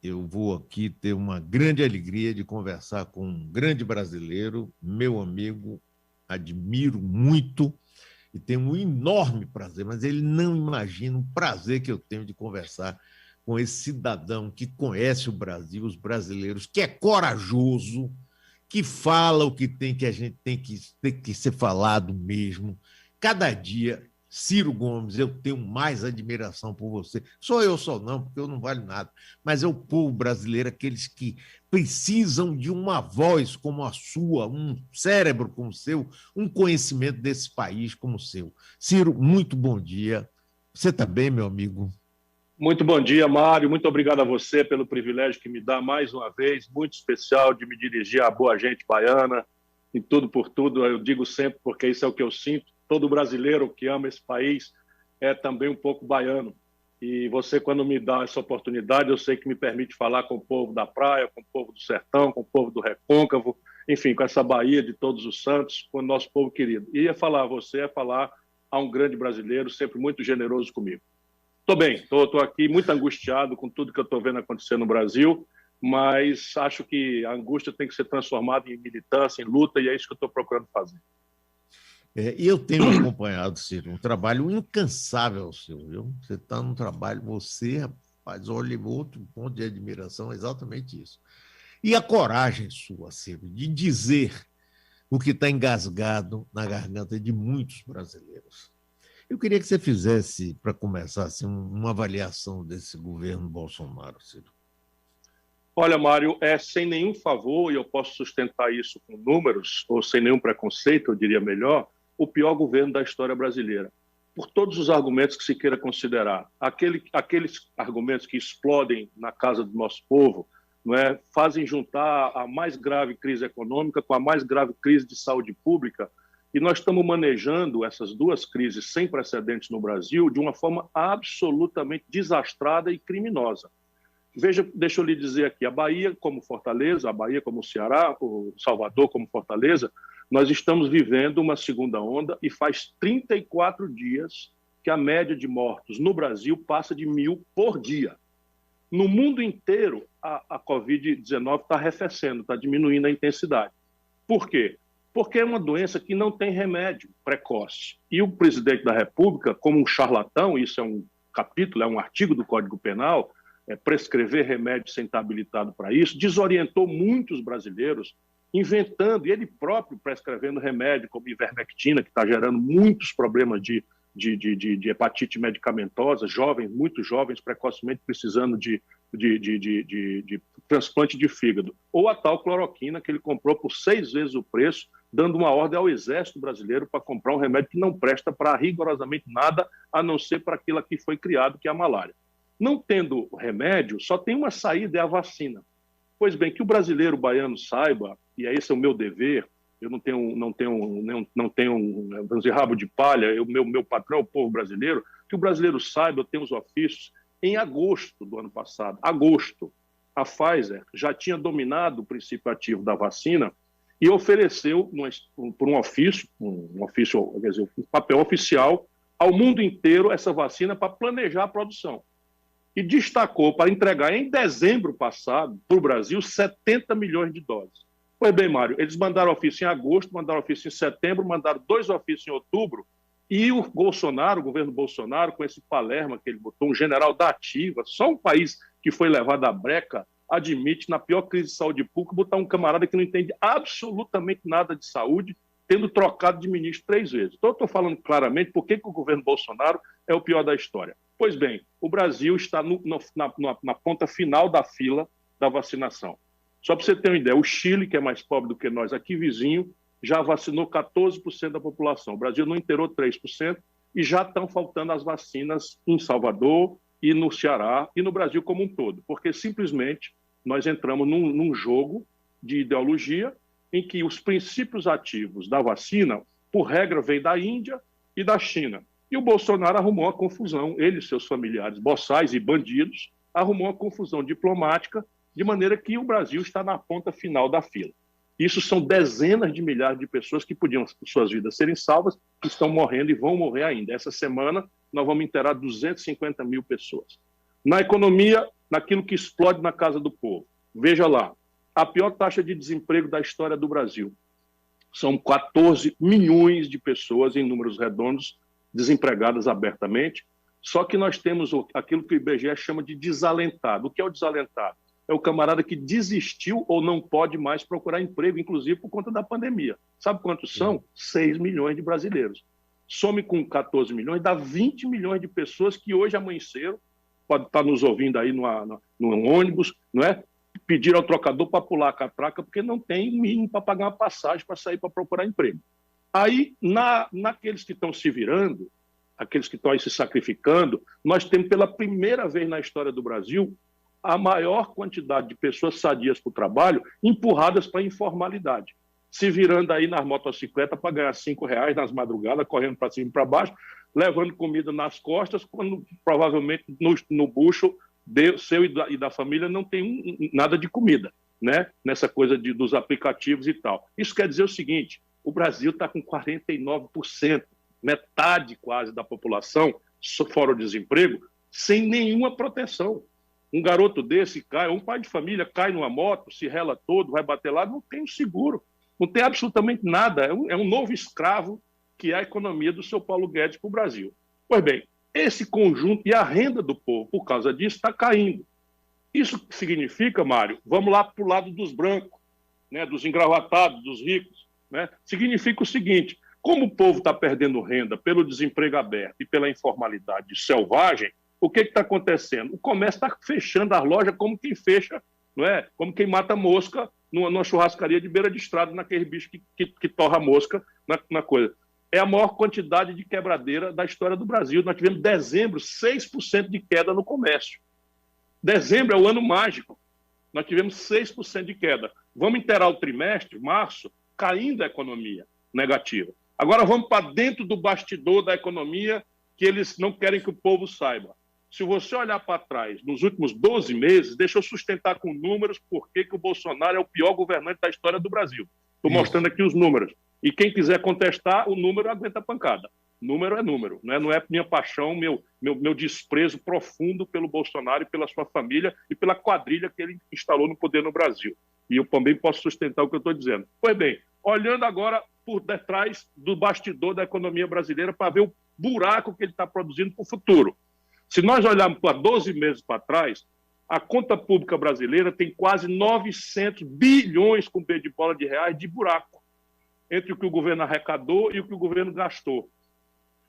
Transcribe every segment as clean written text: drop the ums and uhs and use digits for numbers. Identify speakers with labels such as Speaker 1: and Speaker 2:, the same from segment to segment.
Speaker 1: eu vou aqui ter uma grande alegria de conversar com um grande brasileiro, meu amigo, admiro muito e tenho um enorme prazer, mas ele não imagina o prazer que eu tenho de conversar com esse cidadão que conhece o Brasil, os brasileiros, que é corajoso, que fala o que tem que a gente tem que ser falado mesmo. Cada dia, Ciro Gomes, eu tenho mais admiração por você. Sou eu só não, porque eu não valho nada, mas é o povo brasileiro, aqueles que precisam de uma voz como a sua, um cérebro como o seu, um conhecimento desse país como o seu. Ciro, muito bom dia. Você está bem, meu amigo?
Speaker 2: Muito bom dia, Mário. Muito obrigado a você pelo privilégio que me dá mais uma vez, muito especial, de me dirigir à boa gente baiana, em tudo por tudo. Eu digo sempre, porque isso é o que eu sinto. Todo brasileiro que ama esse país é também um pouco baiano. E você, quando me dá essa oportunidade, eu sei que me permite falar com o povo da praia, com o povo do sertão, com o povo do recôncavo, enfim, com essa Bahia de todos os santos, com o nosso povo querido. E falar a você é falar a um grande brasileiro, sempre muito generoso comigo. Estou bem, estou aqui muito angustiado com tudo que eu estou vendo acontecer no Brasil, mas acho que a angústia tem que ser transformada em militância, em luta, e é isso que eu estou procurando fazer.
Speaker 1: E eu tenho acompanhado, Ciro, um trabalho incansável seu, viu? Você está num trabalho, você, rapaz, olha, outro ponto de admiração é exatamente isso. E a coragem sua, Ciro, de dizer o que está engasgado na garganta de muitos brasileiros. Eu queria que você fizesse, para começar, assim, uma avaliação desse governo Bolsonaro, Ciro.
Speaker 2: Olha, Mário, sem nenhum favor, e eu posso sustentar isso com números, ou sem nenhum preconceito, eu diria melhor, o pior governo da história brasileira. Por todos os argumentos que se queira considerar. Aqueles argumentos que explodem na casa do nosso povo, não é, fazem juntar a mais grave crise econômica com a mais grave crise de saúde pública. E nós estamos manejando essas duas crises sem precedentes no Brasil de uma forma absolutamente desastrada e criminosa. Veja, deixa eu lhe dizer aqui, a Bahia como Fortaleza, a Bahia como Ceará, o Salvador como Fortaleza, nós estamos vivendo uma segunda onda e faz 34 dias que a média de mortos no Brasil passa de 1.000 por dia. No mundo inteiro, a Covid-19 está arrefecendo, está diminuindo a intensidade. Por quê? Porque é uma doença que não tem remédio precoce. E o presidente da República, como um charlatão, isso é um capítulo, é um artigo do Código Penal, prescrever remédio sem estar habilitado para isso, desorientou muitos brasileiros, inventando, e ele próprio prescrevendo remédio como ivermectina, que está gerando muitos problemas de hepatite medicamentosa, jovens, muito jovens, precocemente precisando de transplante de fígado. Ou a tal cloroquina que ele comprou por 6 vezes o preço, dando uma ordem ao Exército Brasileiro para comprar um remédio que não presta para rigorosamente nada, a não ser para aquilo que foi criado, que é a malária. Não tendo remédio, só tem uma saída, é a vacina. Pois bem, que o brasileiro baiano saiba, e esse é o meu dever, eu não tenho vamos dizer, rabo de palha, meu patrão é o povo brasileiro, que o brasileiro saiba, eu tenho os ofícios, em agosto do ano passado, agosto, a Pfizer já tinha dominado o princípio ativo da vacina e ofereceu, por um ofício, quer dizer, um papel oficial, ao mundo inteiro essa vacina para planejar a produção. E destacou para entregar em dezembro passado para o Brasil 70 milhões de doses. Pois bem, Mário, eles mandaram ofício em agosto, mandaram ofício em setembro, mandaram 2 ofícios em outubro, e o Bolsonaro, o governo Bolsonaro, com esse Palermo que ele botou, um general da ativa, só um país que foi levado à breca, admite, na pior crise de saúde pública, botar um camarada que não entende absolutamente nada de saúde, tendo trocado de ministro 3 vezes. Então, eu estou falando claramente por que o governo Bolsonaro é o pior da história. Pois bem, o Brasil está na ponta final da fila da vacinação. Só para você ter uma ideia, o Chile, que é mais pobre do que nós, aqui vizinho, já vacinou 14% da população. O Brasil não inteirou 3% e já estão faltando as vacinas em Salvador e no Ceará e no Brasil como um todo, porque simplesmente nós entramos num jogo de ideologia em que os princípios ativos da vacina, por regra, vêm da Índia e da China. E o Bolsonaro arrumou uma confusão, ele e seus familiares, boçais e bandidos, arrumou uma confusão diplomática, de maneira que o Brasil está na ponta final da fila. Isso são dezenas de milhares de pessoas que podiam suas vidas serem salvas, que estão morrendo e vão morrer ainda. Essa semana nós vamos inteirar 250 mil pessoas. Na economia, naquilo que explode na casa do povo. Veja lá, a pior taxa de desemprego da história do Brasil. São 14 milhões de pessoas, em números redondos, desempregadas abertamente. Só que nós temos aquilo que o IBGE chama de desalentado. O que é o desalentado? É o camarada que desistiu ou não pode mais procurar emprego, inclusive por conta da pandemia. Sabe quantos são? 6 milhões de brasileiros. Some com 14 milhões, dá 20 milhões de pessoas que hoje amanheceram, pode estar nos ouvindo aí no ônibus, não é? Pedir ao trocador para pular a catraca, porque não tem mínimo para pagar uma passagem para sair para procurar emprego. Aí, naqueles que estão se virando, aqueles que estão aí se sacrificando, nós temos pela primeira vez na história do Brasil a maior quantidade de pessoas sadias para o trabalho empurradas para a informalidade, se virando aí nas motocicletas para ganhar R$5 nas madrugadas, correndo para cima e para baixo, levando comida nas costas, quando provavelmente no bucho seu e da família não tem nada de comida, né? Nessa coisa dos aplicativos e tal. Isso quer dizer o seguinte, o Brasil está com 49%, metade quase da população, fora o desemprego, sem nenhuma proteção. Um garoto desse cai, um pai de família cai numa moto, se rela todo, vai bater lá, não tem um seguro, não tem absolutamente nada. É um novo escravo que é a economia do seu Paulo Guedes para o Brasil. Pois bem, esse conjunto e a renda do povo, por causa disso, está caindo. Isso significa, Mário, vamos lá para o lado dos brancos, né, dos engravatados, dos ricos. Né? Significa o seguinte, como o povo está perdendo renda pelo desemprego aberto e pela informalidade selvagem, o que está acontecendo? O comércio está fechando as lojas como quem fecha, não é? Como quem mata mosca numa churrascaria de beira de estrada, naquele bicho que torra mosca na coisa. É a maior quantidade de quebradeira da história do Brasil. Nós tivemos em dezembro 6% de queda no comércio. Dezembro é o ano mágico. Nós tivemos 6% de queda. Vamos inteirar o trimestre, março, caindo a economia negativa. Agora vamos para dentro do bastidor da economia que eles não querem que o povo saiba. Se você olhar para trás, nos últimos 12 meses, deixa eu sustentar com números por que o Bolsonaro é o pior governante da história do Brasil. Estou mostrando aqui os números. E quem quiser contestar, o número aguenta a pancada. Número é número. Não é minha paixão, meu desprezo profundo pelo Bolsonaro e pela sua família e pela quadrilha que ele instalou no poder no Brasil. E eu também posso sustentar o que eu estou dizendo. Pois bem, olhando agora por detrás do bastidor da economia brasileira para ver o buraco que ele está produzindo para o futuro. Se nós olharmos para 12 meses para trás, a conta pública brasileira tem quase 900 bilhões com B de bola de reais de buraco entre o que o governo arrecadou e o que o governo gastou.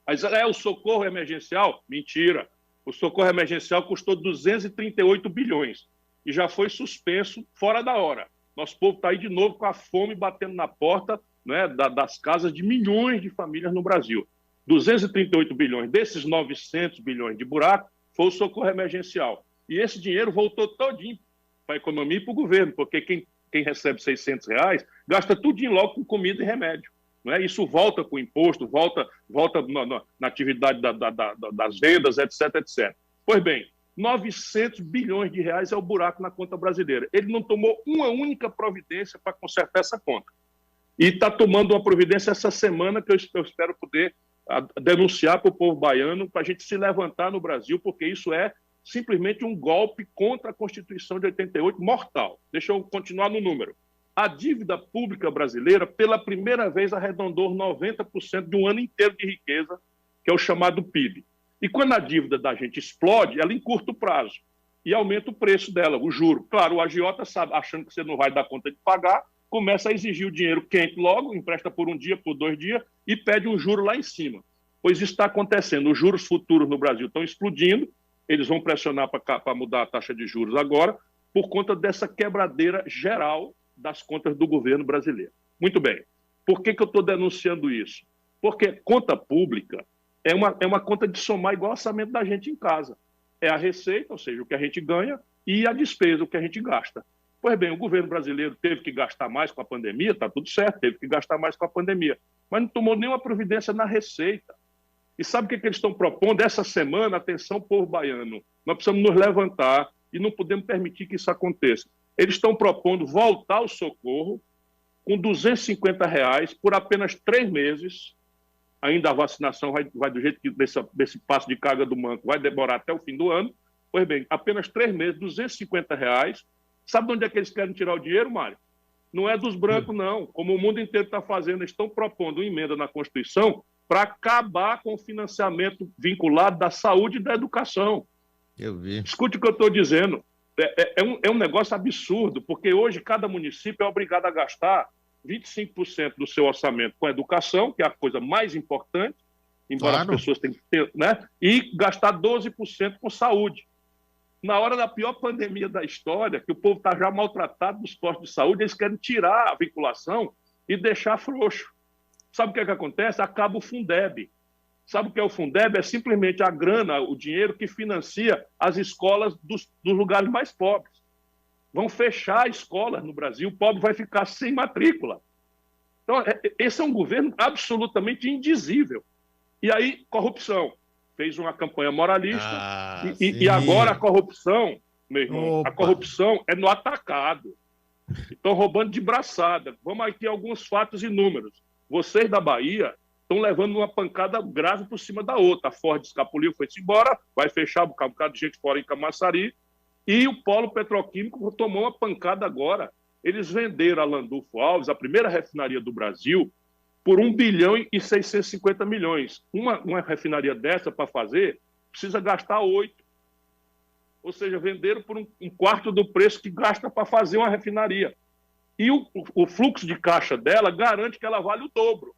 Speaker 2: Mas o socorro emergencial? Mentira. O socorro emergencial custou 238 bilhões e já foi suspenso fora da hora. Nosso povo está aí de novo com a fome batendo na porta, né, das casas de milhões de famílias no Brasil. 238 bilhões desses 900 bilhões de buraco foi o socorro emergencial. E esse dinheiro voltou todinho para a economia e para o governo, porque quem recebe R$600 gasta tudinho logo com comida e remédio. Não é? Isso volta com o imposto, volta na atividade das vendas, etc, etc. Pois bem, 900 bilhões de reais é o buraco na conta brasileira. Ele não tomou uma única providência para consertar essa conta. E está tomando uma providência essa semana que eu espero poder denunciar para o povo baiano, para a gente se levantar no Brasil, porque isso é simplesmente um golpe contra a Constituição de 88, mortal. Deixa eu continuar no número. A dívida pública brasileira, pela primeira vez, arredondou 90% de um ano inteiro de riqueza, que é o chamado PIB. E quando a dívida da gente explode, ela encurta o prazo e aumenta o preço dela, o juro. Claro, o agiota sabe, achando que você não vai dar conta de pagar, começa a exigir o dinheiro quente logo, empresta por um dia, por 2 dias, e pede um juro lá em cima. Pois isso está acontecendo. Os juros futuros no Brasil estão explodindo, eles vão pressionar para mudar a taxa de juros agora, por conta dessa quebradeira geral das contas do governo brasileiro. Muito bem. Por que eu estou denunciando isso? Porque conta pública é uma conta de somar igual o orçamento da gente em casa. É a receita, ou seja, o que a gente ganha, e a despesa, o que a gente gasta. Pois bem, o governo brasileiro teve que gastar mais com a pandemia, está tudo certo, teve que gastar mais com a pandemia, mas não tomou nenhuma providência na receita. E sabe o que eles estão propondo? Essa semana, atenção, povo baiano, nós precisamos nos levantar e não podemos permitir que isso aconteça. Eles estão propondo voltar ao socorro com R$250 por apenas 3 meses. Ainda a vacinação vai do jeito que desse passo de carga do manco vai demorar até o fim do ano. Pois bem, apenas 3 meses, R$ 250. Sabe de onde é que eles querem tirar o dinheiro, Mário? Não é dos brancos, não. Como o mundo inteiro está fazendo, eles estão propondo uma emenda na Constituição para acabar com o financiamento vinculado da saúde e da educação.
Speaker 1: Eu vi.
Speaker 2: Escute o que eu estou dizendo. É um negócio absurdo, porque hoje cada município é obrigado a gastar 25% do seu orçamento com a educação, que é a coisa mais importante, embora as pessoas tenham que ter, né? E gastar 12% com saúde. Na hora da pior pandemia da história, que o povo está já maltratado dos postos de saúde, eles querem tirar a vinculação e deixar frouxo. Sabe o que é que acontece? Acaba o Fundeb. Sabe o que é o Fundeb? É simplesmente a grana, o dinheiro que financia as escolas dos lugares mais pobres. Vão fechar escolas no Brasil, o pobre vai ficar sem matrícula. Então, esse é um governo absolutamente indizível. E aí, corrupção. Fez uma campanha moralista e agora a corrupção, meu irmão, a corrupção é no atacado. Estão roubando de braçada. Vamos aqui a alguns fatos e números. Vocês da Bahia estão levando uma pancada grave por cima da outra. A Ford escapuliu, foi-se embora, vai fechar um bocado de gente fora em Camaçari. E o polo petroquímico tomou uma pancada agora. Eles venderam a Landulfo Alves, a primeira refinaria do Brasil, por 1 bilhão e 650 milhões. Uma refinaria dessa, para fazer, precisa gastar 8. Ou seja, venderam por um quarto do preço que gasta para fazer uma refinaria. E o fluxo de caixa dela garante que ela vale o dobro.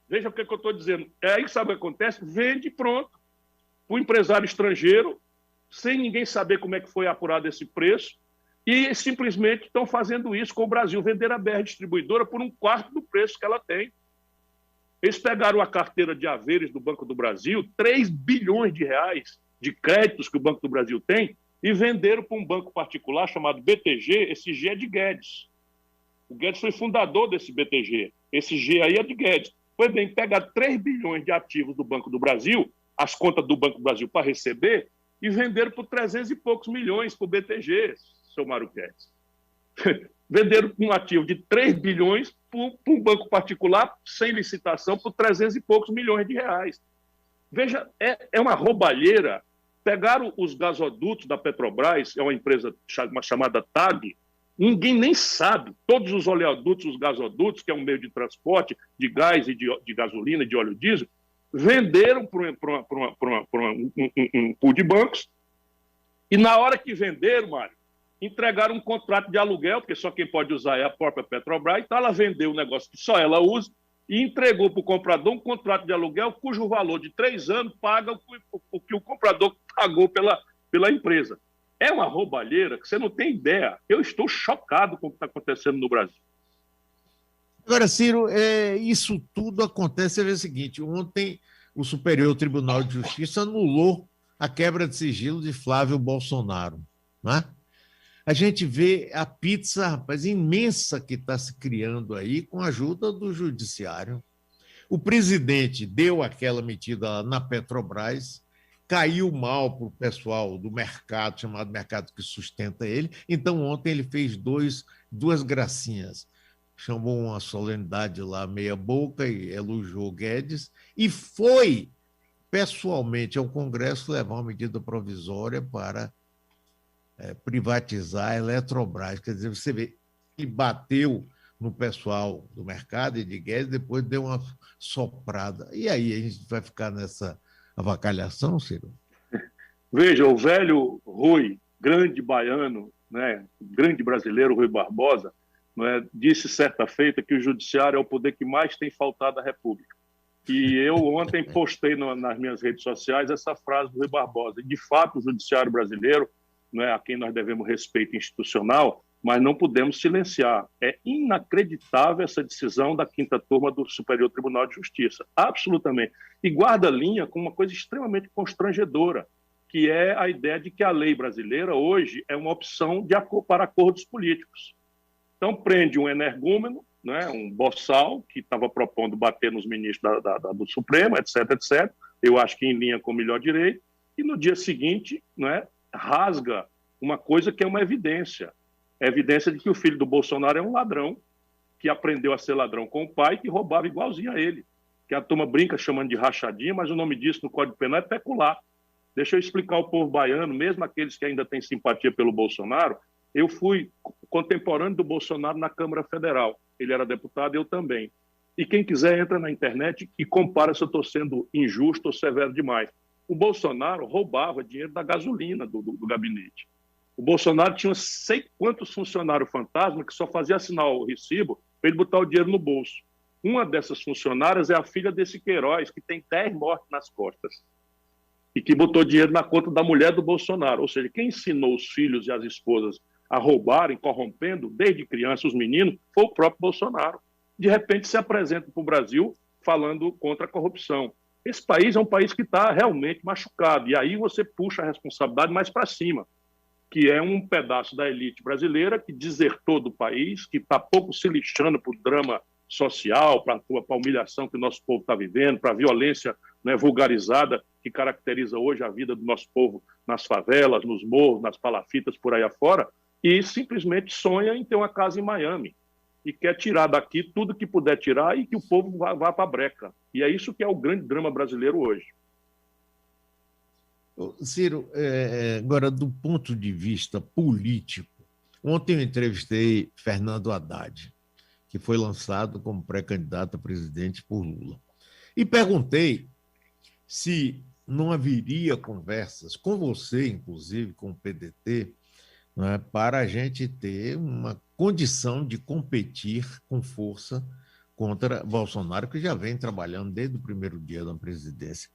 Speaker 2: Veja o que eu estou dizendo. É aí que sabe o que acontece? Vende pronto. O empresário estrangeiro, sem ninguém saber como é que foi apurado esse preço, e simplesmente estão fazendo isso com o Brasil, vender a BR Distribuidora por um quarto do preço que ela tem. Eles pegaram a carteira de haveres do Banco do Brasil, 3 bilhões de reais de créditos que o Banco do Brasil tem, e venderam para um banco particular chamado BTG. Esse G é de Guedes. O Guedes foi fundador desse BTG. Esse G aí é de Guedes. Pois bem, pega 3 bilhões de ativos do Banco do Brasil, as contas do Banco do Brasil para receber, e venderam por 300 e poucos milhões para o BTG, seu Mário Guedes. Venderam um ativo de 3 bilhões para um banco particular, sem licitação, por 300 e poucos milhões de reais. Veja, é uma roubalheira. Pegaram os gasodutos da Petrobras, é uma empresa chamada TAG, ninguém nem sabe. Todos os oleodutos, os gasodutos, que é um meio de transporte de gás e de gasolina e de óleo diesel, venderam para um pool de bancos, e na hora que venderam, Mário, entregaram um contrato de aluguel, porque só quem pode usar é a própria Petrobras, então ela vendeu um negócio que só ela usa e entregou para o comprador um contrato de aluguel cujo valor de 3 anos paga o que o comprador pagou pela empresa. É uma roubalheira que você não tem ideia. Eu estou chocado com o que está acontecendo no Brasil.
Speaker 1: Agora, Ciro, isso tudo acontece é o seguinte: ontem o Superior Tribunal de Justiça anulou a quebra de sigilo de Flávio Bolsonaro, né? A gente vê a pizza, rapaz, imensa que está se criando aí com a ajuda do judiciário. O presidente deu aquela metida lá na Petrobras, caiu mal para o pessoal do mercado, chamado mercado que sustenta ele. Então, ontem ele fez duas gracinhas. Chamou uma solenidade lá meia boca e elogiou Guedes e foi pessoalmente ao Congresso levar uma medida provisória para privatizar a Eletrobras. Quer dizer, você vê, ele bateu no pessoal do mercado e de Guedes, depois deu uma soprada. E aí, a gente vai ficar nessa avacalhação, Ciro?
Speaker 2: Veja, o velho Rui, grande baiano, né, grande brasileiro, Rui Barbosa, né, disse certa feita que o judiciário é o poder que mais tem faltado à República. E eu ontem postei nas minhas redes sociais essa frase do Rui Barbosa. E, de fato, o judiciário brasileiro, né, a quem nós devemos respeito institucional, mas não podemos silenciar. É inacreditável essa decisão da 5ª turma do Superior Tribunal de Justiça, absolutamente. E guarda linha com uma coisa extremamente constrangedora, que é a ideia de que a lei brasileira hoje é uma opção para acordos políticos. Então, prende um energúmeno, né, um boçal, que estava propondo bater nos ministros do Supremo, etc., etc., eu acho que em linha com o melhor direito, e no dia seguinte, né, rasga uma coisa que é uma evidência. É a evidência de que o filho do Bolsonaro é um ladrão, que aprendeu a ser ladrão com o pai, que roubava igualzinho a ele. Que a turma brinca chamando de rachadinha, mas o nome disso no Código Penal é pecular. Deixa eu explicar ao povo baiano, mesmo aqueles que ainda têm simpatia pelo Bolsonaro, eu fui contemporâneo do Bolsonaro na Câmara Federal. Ele era deputado, eu também. E quem quiser entra na internet e compara se eu estou sendo injusto ou severo demais. O Bolsonaro roubava dinheiro da gasolina do gabinete. O Bolsonaro tinha sei quantos funcionários fantasma que só fazia assinar o recibo para ele botar o dinheiro no bolso. Uma dessas funcionárias é a filha desse Queiroz, que tem 10 mortes nas costas e que botou dinheiro na conta da mulher do Bolsonaro. Ou seja, quem ensinou os filhos e as esposas a roubarem, corrompendo, desde criança, os meninos, foi o próprio Bolsonaro. De repente se apresenta para o Brasil falando contra a corrupção. Esse país é um país que está realmente machucado. E aí você puxa a responsabilidade mais para cima, que é um pedaço da elite brasileira que desertou do país, que está pouco se lixando para o drama social, para a humilhação que o nosso povo está vivendo, para a violência, né, vulgarizada que caracteriza hoje a vida do nosso povo nas favelas, nos morros, nas palafitas, por aí afora, e simplesmente sonha em ter uma casa em Miami e quer tirar daqui tudo que puder tirar e que o povo vá para a breca. E é isso que é o grande drama brasileiro hoje.
Speaker 1: Ciro, agora, do ponto de vista político, ontem eu entrevistei Fernando Haddad, que foi lançado como pré-candidato a presidente por Lula. E perguntei se não haveria conversas com você, inclusive com o PDT, né, para a gente ter uma condição de competir com força contra Bolsonaro, que já vem trabalhando desde o primeiro dia da presidência.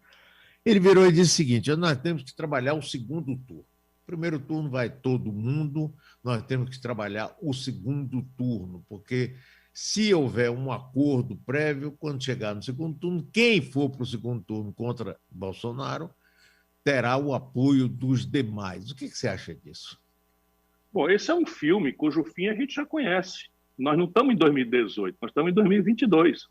Speaker 1: Ele virou e disse o seguinte: nós temos que trabalhar o segundo turno. O primeiro turno vai todo mundo, nós temos que trabalhar o segundo turno, porque se houver um acordo prévio, quando chegar no segundo turno, quem for para o segundo turno contra Bolsonaro terá o apoio dos demais. O que você acha disso?
Speaker 2: Bom, esse é um filme cujo fim a gente já conhece. Nós não estamos em 2018, nós estamos em 2022.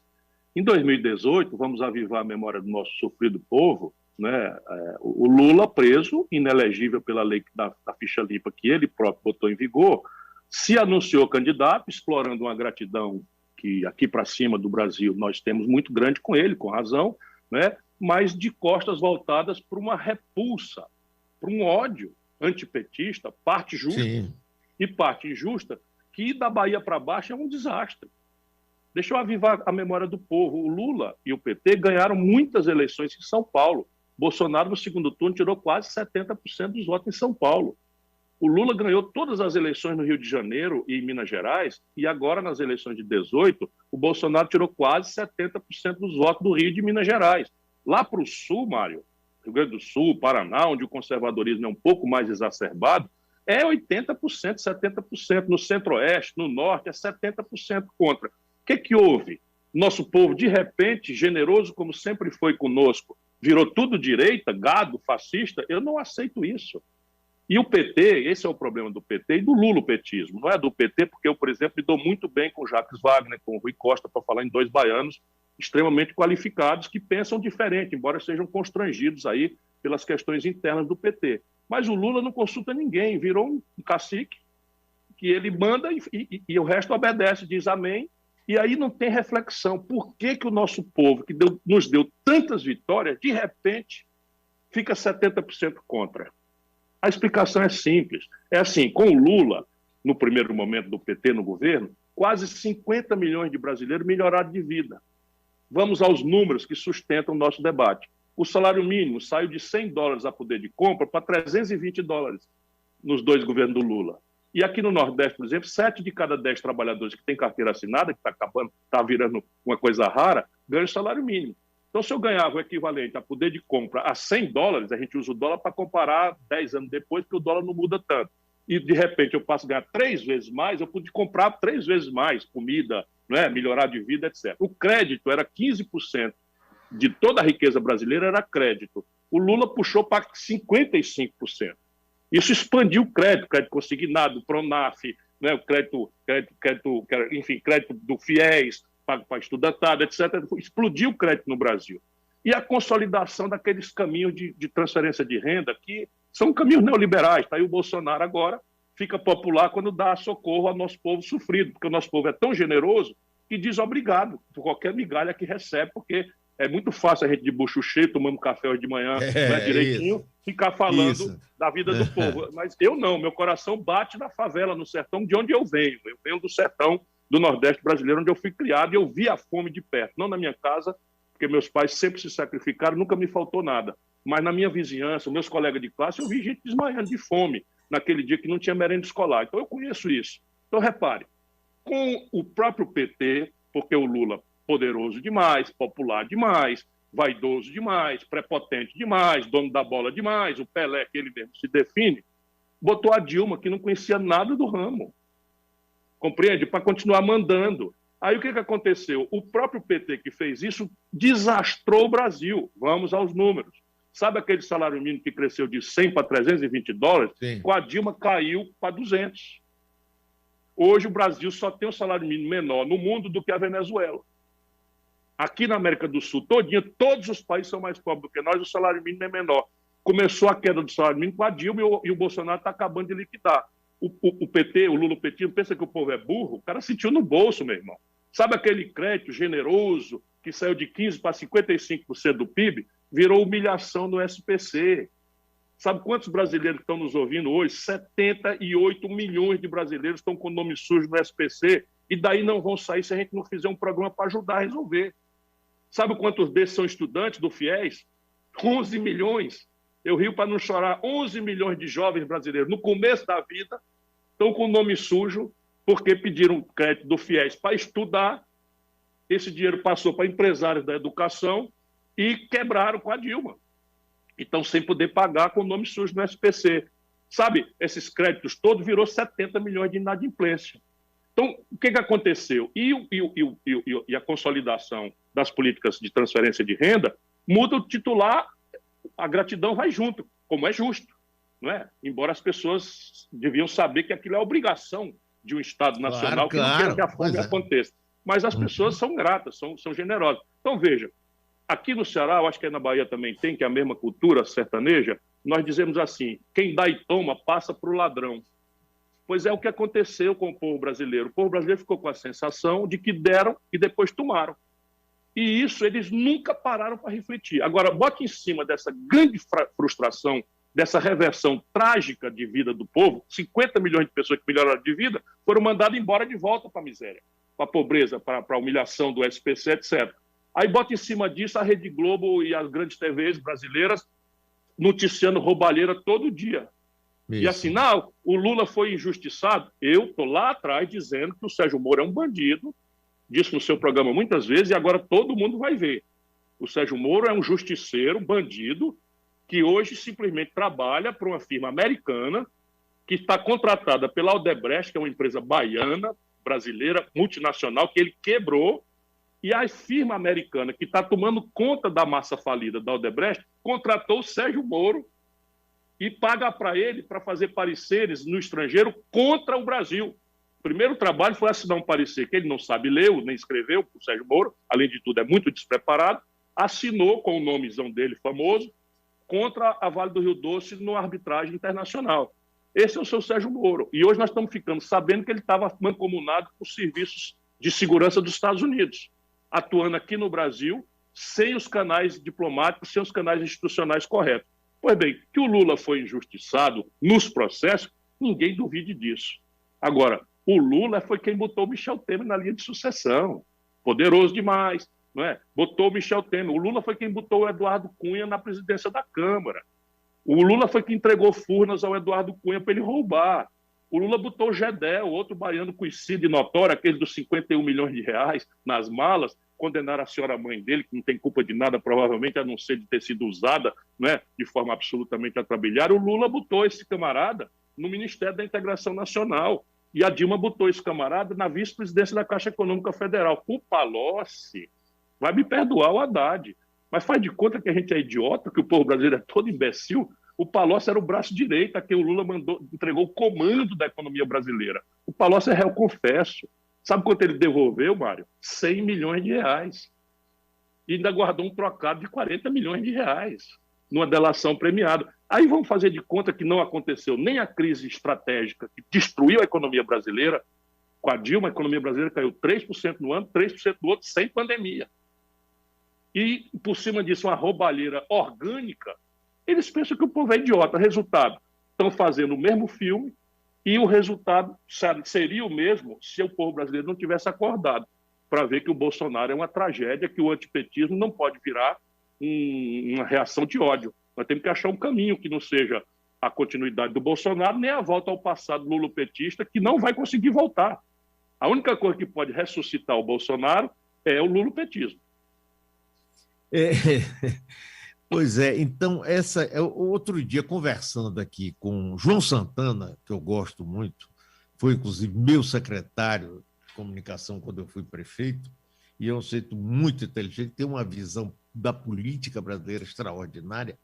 Speaker 2: Em 2018, vamos avivar a memória do nosso sofrido povo, né? O Lula preso, inelegível pela lei da ficha limpa que ele próprio botou em vigor, se anunciou candidato, explorando uma gratidão que aqui para cima do Brasil nós temos muito grande com ele, com razão, né? Mas de costas voltadas para uma repulsa, para um ódio antipetista, parte justa Sim. e parte injusta, que da Bahia para baixo é um desastre. Deixa eu avivar a memória do povo. O Lula e o PT ganharam muitas eleições em São Paulo. Bolsonaro, no segundo turno, tirou quase 70% dos votos em São Paulo. O Lula ganhou todas as eleições no Rio de Janeiro e em Minas Gerais, e agora, nas eleições de 18, o Bolsonaro tirou quase 70% dos votos do Rio e de Minas Gerais. Lá para o Sul, Mário, Rio Grande do Sul, Paraná, onde o conservadorismo é um pouco mais exacerbado, é 80%, 70%. No Centro-Oeste, no Norte, é 70% contra. O que houve? Nosso povo, de repente, generoso como sempre foi conosco, virou tudo direita, gado, fascista? Eu não aceito isso. E o PT, esse é o problema do PT e do lulopetismo. Não é do PT, porque eu, por exemplo, me dou muito bem com o Jacques Wagner, com o Rui Costa, para falar em dois baianos extremamente qualificados, que pensam diferente, embora sejam constrangidos aí pelas questões internas do PT. Mas o Lula não consulta ninguém, virou um cacique que ele manda e o resto obedece, diz amém, e aí não tem reflexão. Por que o nosso povo, que nos deu tantas vitórias, de repente fica 70% contra? A explicação é simples. É assim, com o Lula, no primeiro momento do PT no governo, quase 50 milhões de brasileiros melhoraram de vida. Vamos aos números que sustentam o nosso debate. O salário mínimo saiu de $100 a poder de compra para $320 nos dois governos do Lula. E aqui no Nordeste, por exemplo, 7 de cada 10 trabalhadores que têm carteira assinada, que está virando uma coisa rara, ganham salário mínimo. Então, se eu ganhava o equivalente a poder de compra a $100, a gente usa o dólar para comparar 10 anos depois, porque o dólar não muda tanto. E, de repente, eu passo a ganhar 3 vezes mais, eu pude comprar 3 vezes mais comida, né, melhorar de vida, etc. O crédito era 15% de toda a riqueza brasileira, era crédito. O Lula puxou para 55%. Isso expandiu o crédito consignado, o Pronaf, né, o crédito, enfim, crédito do FIES, para estudantado, etc. Explodiu o crédito no Brasil. E a consolidação daqueles caminhos de transferência de renda, que são caminhos neoliberais. Tá? Aí o Bolsonaro agora fica popular quando dá socorro ao nosso povo sofrido, porque o nosso povo é tão generoso que diz obrigado por qualquer migalha que recebe, porque É muito fácil a gente de bucho cheio, tomando café hoje de manhã, né, direitinho,
Speaker 1: isso,
Speaker 2: ficar falando
Speaker 1: isso.
Speaker 2: da vida do povo. Mas eu não, meu coração bate na favela, no sertão, de onde eu venho. Eu venho do sertão do Nordeste brasileiro, onde eu fui criado, e eu vi a fome de perto. Não na minha casa, porque meus pais sempre se sacrificaram, nunca me faltou nada. Mas na minha vizinhança, meus colegas de classe, eu vi gente desmaiando de fome naquele dia que não tinha merenda escolar. Então eu conheço isso. Então repare, com o próprio PT, porque o Lula poderoso demais, popular demais, vaidoso demais, prepotente demais, dono da bola demais, o Pelé, que ele mesmo se define, botou a Dilma, que não conhecia nada do ramo. Compreende? Para continuar mandando. Aí o que aconteceu? O próprio PT que fez isso desastrou o Brasil. Vamos aos números. Sabe aquele salário mínimo que cresceu de 100 para 320 dólares?
Speaker 1: Sim.
Speaker 2: Com a Dilma caiu para 200. Hoje o Brasil só tem um salário mínimo menor no mundo do que a Venezuela. Aqui na América do Sul, todinha, todos os países são mais pobres do que nós, o salário mínimo é menor. Começou a queda do salário mínimo com a Dilma e o Bolsonaro está acabando de liquidar. O PT, o Lula petismo, pensa que o povo é burro, o cara sentiu no bolso, meu irmão. Sabe aquele crédito generoso que saiu de 15% para 55% do PIB? Virou humilhação no SPC. Sabe quantos brasileiros estão nos ouvindo hoje? 78 milhões de brasileiros estão com nome sujo no SPC e daí não vão sair se a gente não fizer um programa para ajudar a resolver. Sabe quantos desses são estudantes do FIES? 11 milhões. Eu rio para não chorar. 11 milhões de jovens brasileiros no começo da vida estão com nome sujo porque pediram crédito do FIES para estudar. Esse dinheiro passou para empresários da educação e quebraram com a Dilma. Então, sem poder pagar com nome sujo no SPC. Sabe, esses créditos todos virou 70 milhões de inadimplência. Então, o que aconteceu? E a consolidação das políticas de transferência de renda muda o titular, a gratidão vai junto, como é justo. Não é? Embora as pessoas deviam saber que aquilo é obrigação de um Estado nacional que não quer que a fome aconteça. Mas as pessoas são gratas, são generosas. Então, veja, aqui no Ceará, eu acho que aí na Bahia também tem, que é a mesma cultura sertaneja, nós dizemos assim, quem dá e toma passa para o ladrão. Pois é o que aconteceu com o povo brasileiro. O povo brasileiro ficou com a sensação de que deram e depois tomaram. E isso eles nunca pararam para refletir. Agora, bote em cima dessa grande frustração, dessa reversão trágica de vida do povo, 50 milhões de pessoas que melhoraram de vida foram mandadas embora de volta para a miséria, para a pobreza, para a humilhação do SPC, etc. Aí bota em cima disso a Rede Globo e as grandes TVs brasileiras noticiando roubalheira todo dia. Isso. E assim, não, o Lula foi injustiçado. Eu estou lá atrás dizendo que o Sérgio Moro é um bandido, disse no seu programa muitas vezes, e agora todo mundo vai ver. O Sérgio Moro é um justiceiro, um bandido, que hoje simplesmente trabalha para uma firma americana que está contratada pela Odebrecht, que é uma empresa baiana, brasileira, multinacional, que ele quebrou, e a firma americana que está tomando conta da massa falida da Odebrecht contratou o Sérgio Moro e paga para ele para fazer pareceres no estrangeiro contra o Brasil. O primeiro trabalho foi assinar um parecer que ele não sabe ler, nem escreveu, o Sérgio Moro, além de tudo é muito despreparado, assinou com o nomezão dele famoso contra a Vale do Rio Doce no arbitragem internacional. Esse é o seu Sérgio Moro. E hoje nós estamos ficando sabendo que ele estava mancomunado com os serviços de segurança dos Estados Unidos, atuando aqui no Brasil sem os canais diplomáticos, sem os canais institucionais corretos. Pois bem, que o Lula foi injustiçado nos processos, ninguém duvide disso. Agora, o Lula foi quem botou o Michel Temer na linha de sucessão. Poderoso demais, não é? Botou o Michel Temer. O Lula foi quem botou o Eduardo Cunha na presidência da Câmara. O Lula foi quem entregou Furnas ao Eduardo Cunha para ele roubar. O Lula botou o Gedel, outro baiano conhecido e notório, aquele dos 51 milhões de reais nas malas, condenaram a senhora mãe dele, que não tem culpa de nada, provavelmente, a não ser de ter sido usada, né, de forma absolutamente atrabilhada. O Lula botou esse camarada no Ministério da Integração Nacional. E a Dilma botou esse camarada na vice-presidência da Caixa Econômica Federal. O Palocci vai me perdoar o Haddad, mas faz de conta que a gente é idiota, que o povo brasileiro é todo imbecil. O Palocci era o braço direito a quem o Lula entregou o comando da economia brasileira. O Palocci é réu confesso. Sabe quanto ele devolveu, Mário? 100 milhões de reais. E ainda guardou um trocado de 40 milhões de reais numa delação premiada. Aí vamos fazer de conta que não aconteceu nem a crise estratégica que destruiu a economia brasileira. Com a Dilma, a economia brasileira caiu 3% no ano, 3% no outro, sem pandemia. e, por cima disso, uma roubalheira orgânica, eles pensam que o povo é idiota. Resultado, estão fazendo o mesmo filme e o resultado seria o mesmo se o povo brasileiro não tivesse acordado para ver que o Bolsonaro é uma tragédia, que o antipetismo não pode virar uma reação de ódio. Nós temos que achar um caminho que não seja a continuidade do Bolsonaro, nem a volta ao passado lulopetista, que não vai conseguir voltar. A única coisa que pode ressuscitar o Bolsonaro é o lulopetismo.
Speaker 1: Pois é, então, outro dia, conversando aqui com João Santana, que eu gosto muito, foi inclusive meu secretário de comunicação quando eu fui prefeito, e é um sujeito muito inteligente, tem uma visão da política brasileira extraordinária.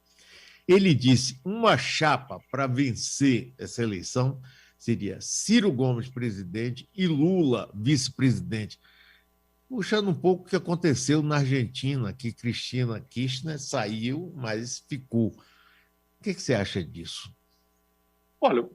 Speaker 1: Ele disse: uma chapa para vencer essa eleição seria Ciro Gomes presidente e Lula vice-presidente. Puxando um pouco o que aconteceu na Argentina, que Cristina Kirchner saiu, mas ficou. O que você acha disso?
Speaker 2: Olha,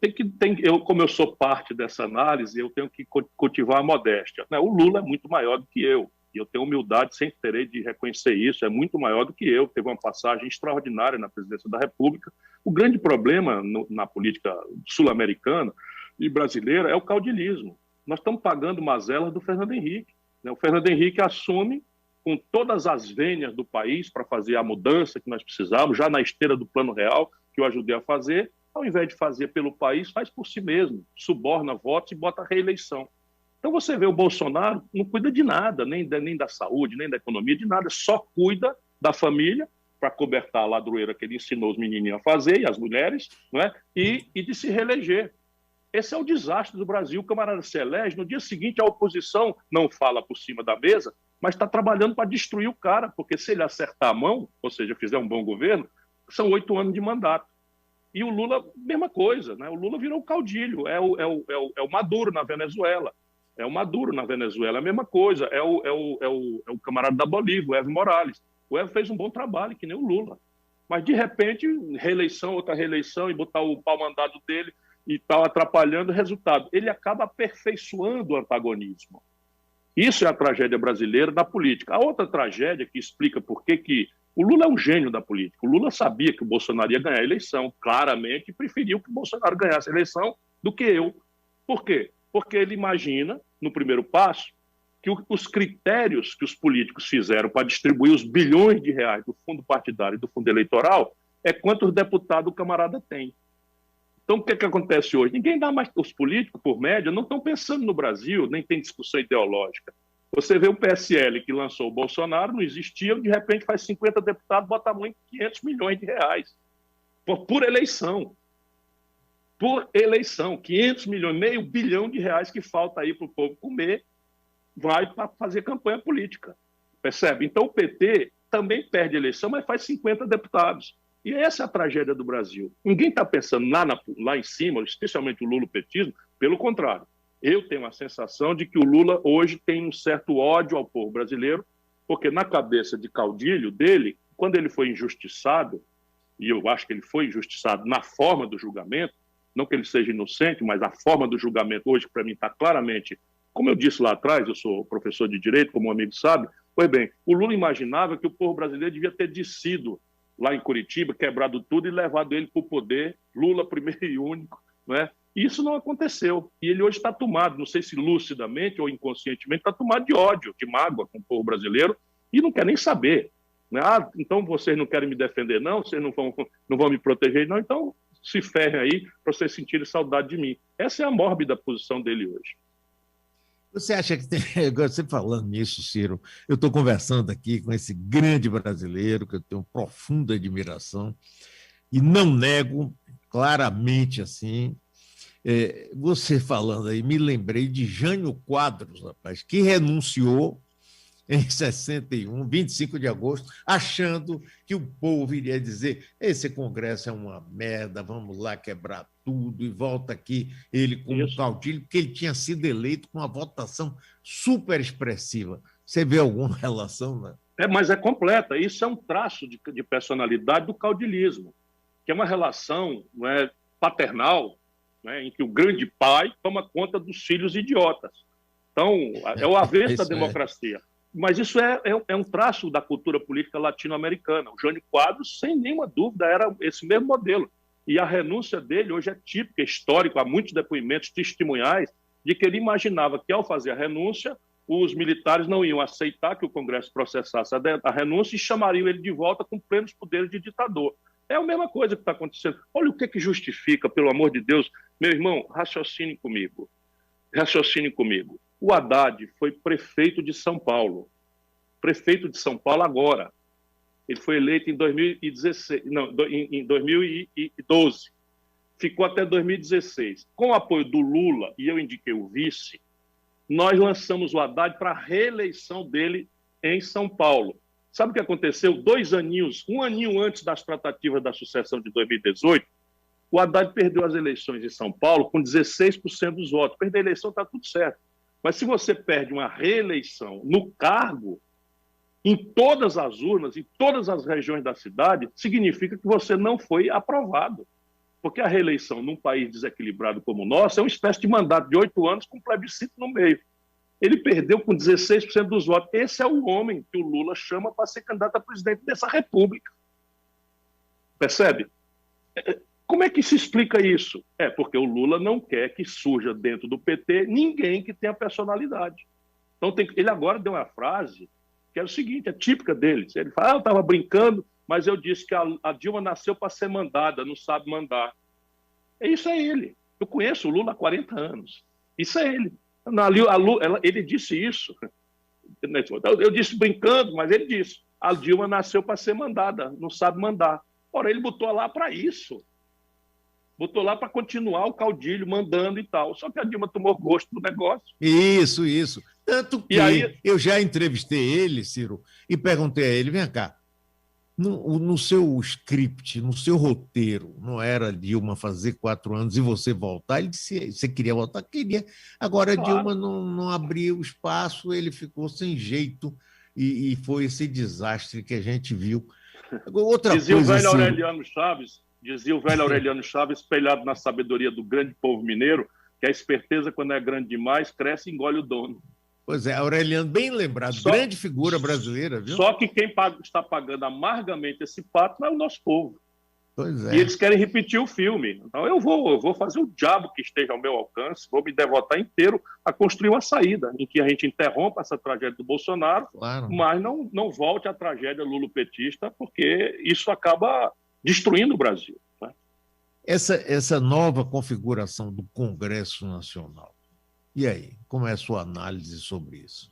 Speaker 2: como eu sou parte dessa análise, eu tenho que cultivar a modéstia. O Lula é muito maior do que eu, e eu tenho humildade, sempre terei de reconhecer isso, é muito maior do que eu, teve uma passagem extraordinária na presidência da República. O grande problema na política sul-americana e brasileira é o caudilismo. Nós estamos pagando mazelas do Fernando Henrique. O Fernando Henrique assume com todas as vênias do país para fazer a mudança que nós precisávamos, já na esteira do Plano Real, que eu ajudei a fazer. Ao invés de fazer pelo país, faz por si mesmo, suborna votos e bota a reeleição. Então você vê o Bolsonaro não cuida de nada, nem da saúde, nem da economia, de nada, só cuida da família para cobertar a ladroeira que ele ensinou os menininhos a fazer, e as mulheres, não é? E de se reeleger. Esse é o desastre do Brasil. O camarada se elege, no dia seguinte a oposição não fala por cima da mesa, mas está trabalhando para destruir o cara, porque se ele acertar a mão, ou seja, fizer um bom governo, são 8 anos de mandato. E o Lula, mesma coisa, né? O Lula virou o caudilho, é o Maduro na Venezuela. É o Maduro na Venezuela, é a mesma coisa, é o camarada da Bolívia, o Evo Morales. O Evo fez um bom trabalho, que nem o Lula. Mas, de repente, reeleição, outra reeleição, e botar o pau-mandado dele e tal, atrapalhando o resultado. Ele acaba aperfeiçoando o antagonismo. Isso é a tragédia brasileira da política. A outra tragédia que explica por que o Lula é um gênio da política. O Lula sabia que o Bolsonaro ia ganhar a eleição, claramente, e preferiu que o Bolsonaro ganhasse a eleição do que eu. Por quê? Porque ele imagina, no primeiro passo, que os critérios que os políticos fizeram para distribuir os bilhões de reais do fundo partidário e do fundo eleitoral é quantos deputados o camarada tem. Então, o que acontece hoje? Ninguém dá mais. Os políticos, por média, não estão pensando no Brasil, nem tem discussão ideológica. Você vê o PSL que lançou o Bolsonaro, não existia, de repente faz 50 deputados, bota a mão em 500 milhões de reais. Por eleição. Por eleição. 500 milhões, meio bilhão de reais que falta aí para o povo comer, vai para fazer campanha política. Percebe? Então, o PT também perde a eleição, mas faz 50 deputados. E essa é a tragédia do Brasil. Ninguém está pensando lá em cima, especialmente o lulopetismo, pelo contrário. Eu tenho a sensação de que o Lula hoje tem um certo ódio ao povo brasileiro, porque na cabeça de caudilho dele, quando ele foi injustiçado, e eu acho que ele foi injustiçado na forma do julgamento, não que ele seja inocente, mas a forma do julgamento hoje, para mim, está claramente, como eu disse lá atrás, eu sou professor de Direito, como um amigo sabe, pois bem, o Lula imaginava que o povo brasileiro devia ter descido lá em Curitiba, quebrado tudo e levado ele para o poder, Lula primeiro e único, não é? E isso não aconteceu. E ele hoje está tomado, não sei se lucidamente ou inconscientemente, está tomado de ódio, de mágoa com o povo brasileiro e não quer nem saber. Né? Ah, então vocês não querem me defender, não? Vocês não vão me proteger, não? Então se ferrem aí para vocês sentirem saudade de mim. Essa é a mórbida posição dele hoje.
Speaker 1: Você acha que tem... Você falando nisso, Ciro, eu estou conversando aqui com esse grande brasileiro que eu tenho profunda admiração e não nego claramente assim. Você falando aí, me lembrei de Jânio Quadros, rapaz, que renunciou em 61, 25 de agosto, achando que o povo iria dizer: esse Congresso é uma merda, vamos lá quebrar tudo, e volta aqui ele com um caudilho, porque ele tinha sido eleito com uma votação super expressiva. Você vê alguma relação, né?
Speaker 2: Mas é completa. Isso é um traço de personalidade do caudilismo, que é uma relação, não é, paternal, né, em que o grande pai toma conta dos filhos idiotas. Então, é o avesso da democracia. Mas isso é um traço da cultura política latino-americana. O Jânio Quadros, sem nenhuma dúvida, era esse mesmo modelo. E a renúncia dele hoje é típica, é histórico, há muitos depoimentos testemunhais de que ele imaginava que, ao fazer a renúncia, os militares não iam aceitar que o Congresso processasse a renúncia e chamariam ele de volta com plenos poderes de ditador. É a mesma coisa que está acontecendo. Olha o que justifica, pelo amor de Deus. Meu irmão, raciocine comigo. Raciocine comigo. O Haddad foi prefeito de São Paulo. Prefeito de São Paulo agora. Ele foi eleito em 2016, não, em 2012. Ficou até 2016. Com o apoio do Lula, e eu indiquei o vice, nós lançamos o Haddad para a reeleição dele em São Paulo. Sabe o que aconteceu? 2 aninhos, um aninho antes das tratativas da sucessão de 2018, o Haddad perdeu as eleições em São Paulo com 16% dos votos. Perder a eleição está tudo certo. Mas se você perde uma reeleição no cargo, em todas as urnas, em todas as regiões da cidade, significa que você não foi aprovado. Porque a reeleição num país desequilibrado como o nosso é uma espécie de mandato de 8 anos com plebiscito no meio. Ele perdeu com 16% dos votos. Esse é o homem que o Lula chama para ser candidato a presidente dessa república. Percebe? Como é que se explica isso? É porque o Lula não quer que surja dentro do PT ninguém que tenha personalidade. Então, ele agora deu uma frase que é o seguinte, é típica dele. Ele fala, eu estava brincando, mas eu disse que a Dilma nasceu para ser mandada, não sabe mandar. Isso é ele. Eu conheço o Lula há 40 anos. Isso é ele. Ele disse isso. Eu disse brincando, mas ele disse, a Dilma nasceu para ser mandada, não sabe mandar. Ora, ele botou lá para isso. Botou lá para continuar o caudilho mandando e tal. Só que a Dilma tomou gosto do negócio.
Speaker 1: Isso. Tanto que eu já entrevistei ele, Ciro, e perguntei a ele, vem cá, no seu script, no seu roteiro, não era Dilma fazer 4 anos e você voltar? Ele disse, você queria voltar? Queria. Agora, claro. Dilma não abriu espaço, ele ficou sem jeito e foi esse desastre que a gente viu. Outra
Speaker 2: Dizia
Speaker 1: coisa,
Speaker 2: o velho Aureliano Chaves, espelhado na sabedoria do grande povo mineiro, que a esperteza, quando é grande demais, cresce e engole o dono.
Speaker 1: Pois é, Aureliano, bem lembrado, grande figura brasileira, viu?
Speaker 2: Só que quem está pagando amargamente esse pato não é o nosso povo.
Speaker 1: Pois é.
Speaker 2: E eles querem repetir o filme. Então eu vou fazer o diabo que esteja ao meu alcance, vou me devotar inteiro a construir uma saída em que a gente interrompa essa tragédia do Bolsonaro, claro. Mas não volte à tragédia lulopetista, porque isso acaba destruindo o Brasil. Né?
Speaker 1: Essa nova configuração do Congresso Nacional, e aí, como é a sua análise sobre isso?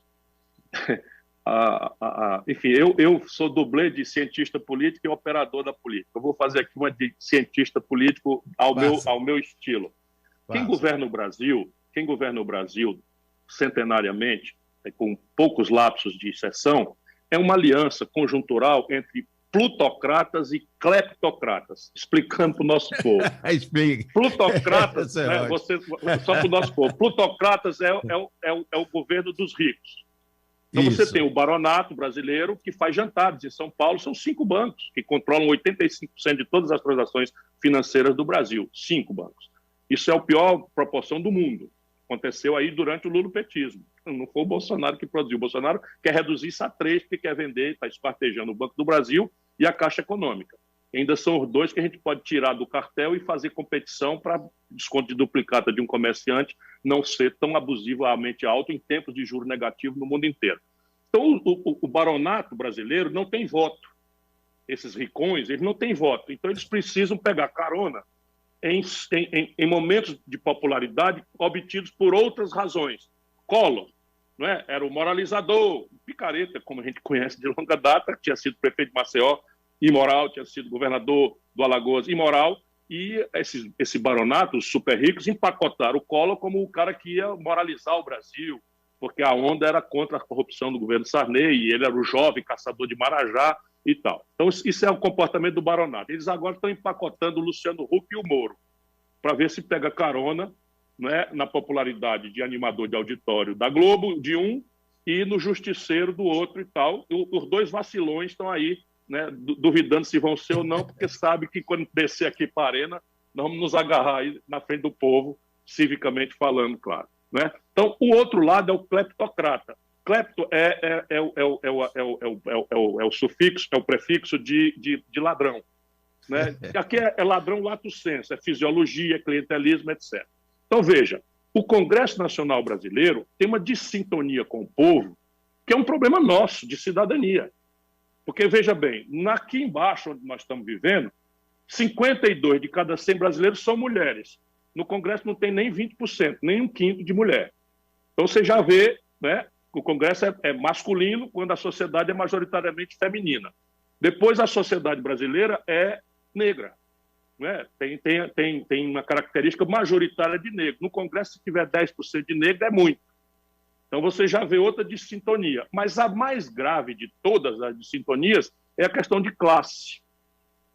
Speaker 2: Enfim, eu sou dublê de cientista político e operador da política. Eu vou fazer aqui uma de cientista político ao meu estilo. Quem governa o Brasil centenariamente, com poucos lapsos de exceção, é uma aliança conjuntural entre plutocratas e cleptocratas, explicando para o nosso povo. Plutocratas, né, só para o nosso povo, plutocratas é o governo dos ricos. Então você tem o baronato brasileiro que faz jantares. Em São Paulo são 5 bancos que controlam 85% de todas as transações financeiras do Brasil. 5 bancos. Isso é a pior proporção do mundo. Aconteceu aí durante o lulopetismo. Não foi o Bolsonaro que produziu. O Bolsonaro quer reduzir isso a 3, porque quer vender, está espartejando o Banco do Brasil e a Caixa Econômica. Ainda são os 2 que a gente pode tirar do cartel e fazer competição para desconto de duplicata de um comerciante não ser tão abusivamente alto em tempos de juros negativos no mundo inteiro. Então, o baronato brasileiro não tem voto. Esses ricões, eles não têm voto. Então, eles precisam pegar carona em momentos de popularidade obtidos por outras razões. Collor, não é? Era o moralizador, picareta, como a gente conhece de longa data, tinha sido prefeito de Maceió, imoral, tinha sido governador do Alagoas, imoral, e esse baronato, os super ricos, empacotaram o Collor como o cara que ia moralizar o Brasil, porque a onda era contra a corrupção do governo Sarney, e ele era o jovem caçador de Marajá e tal. Então, isso é o comportamento do baronato. Eles agora estão empacotando o Luciano Huck e o Moro, para ver se pega carona, né, na popularidade de animador de auditório da Globo, de um, e no justiceiro do outro e tal. Os 2 vacilões estão aí, né, duvidando se vão ser ou não, porque sabe que quando descer aqui para a arena, nós vamos nos agarrar aí na frente do povo, civicamente falando, claro. Né? Então, o outro lado é o cleptocrata. Clepto é o sufixo, é o prefixo de ladrão. Né? Aqui é ladrão lato sensu, é fisiologia, clientelismo, etc. Então, veja, o Congresso Nacional Brasileiro tem uma dissintonia com o povo, que é um problema nosso, de cidadania. Porque, veja bem, aqui embaixo, onde nós estamos vivendo, 52 de cada 100 brasileiros são mulheres. No Congresso não tem nem 20%, nem um quinto de mulher. Então, você já vê, né, que o Congresso é masculino quando a sociedade é majoritariamente feminina. Depois, a sociedade brasileira é negra. Né? Tem uma característica majoritária de negro. No Congresso, se tiver 10% de negro, é muito. Então, você já vê outra dissintonia. Mas a mais grave de todas as dissintonias é a questão de classe.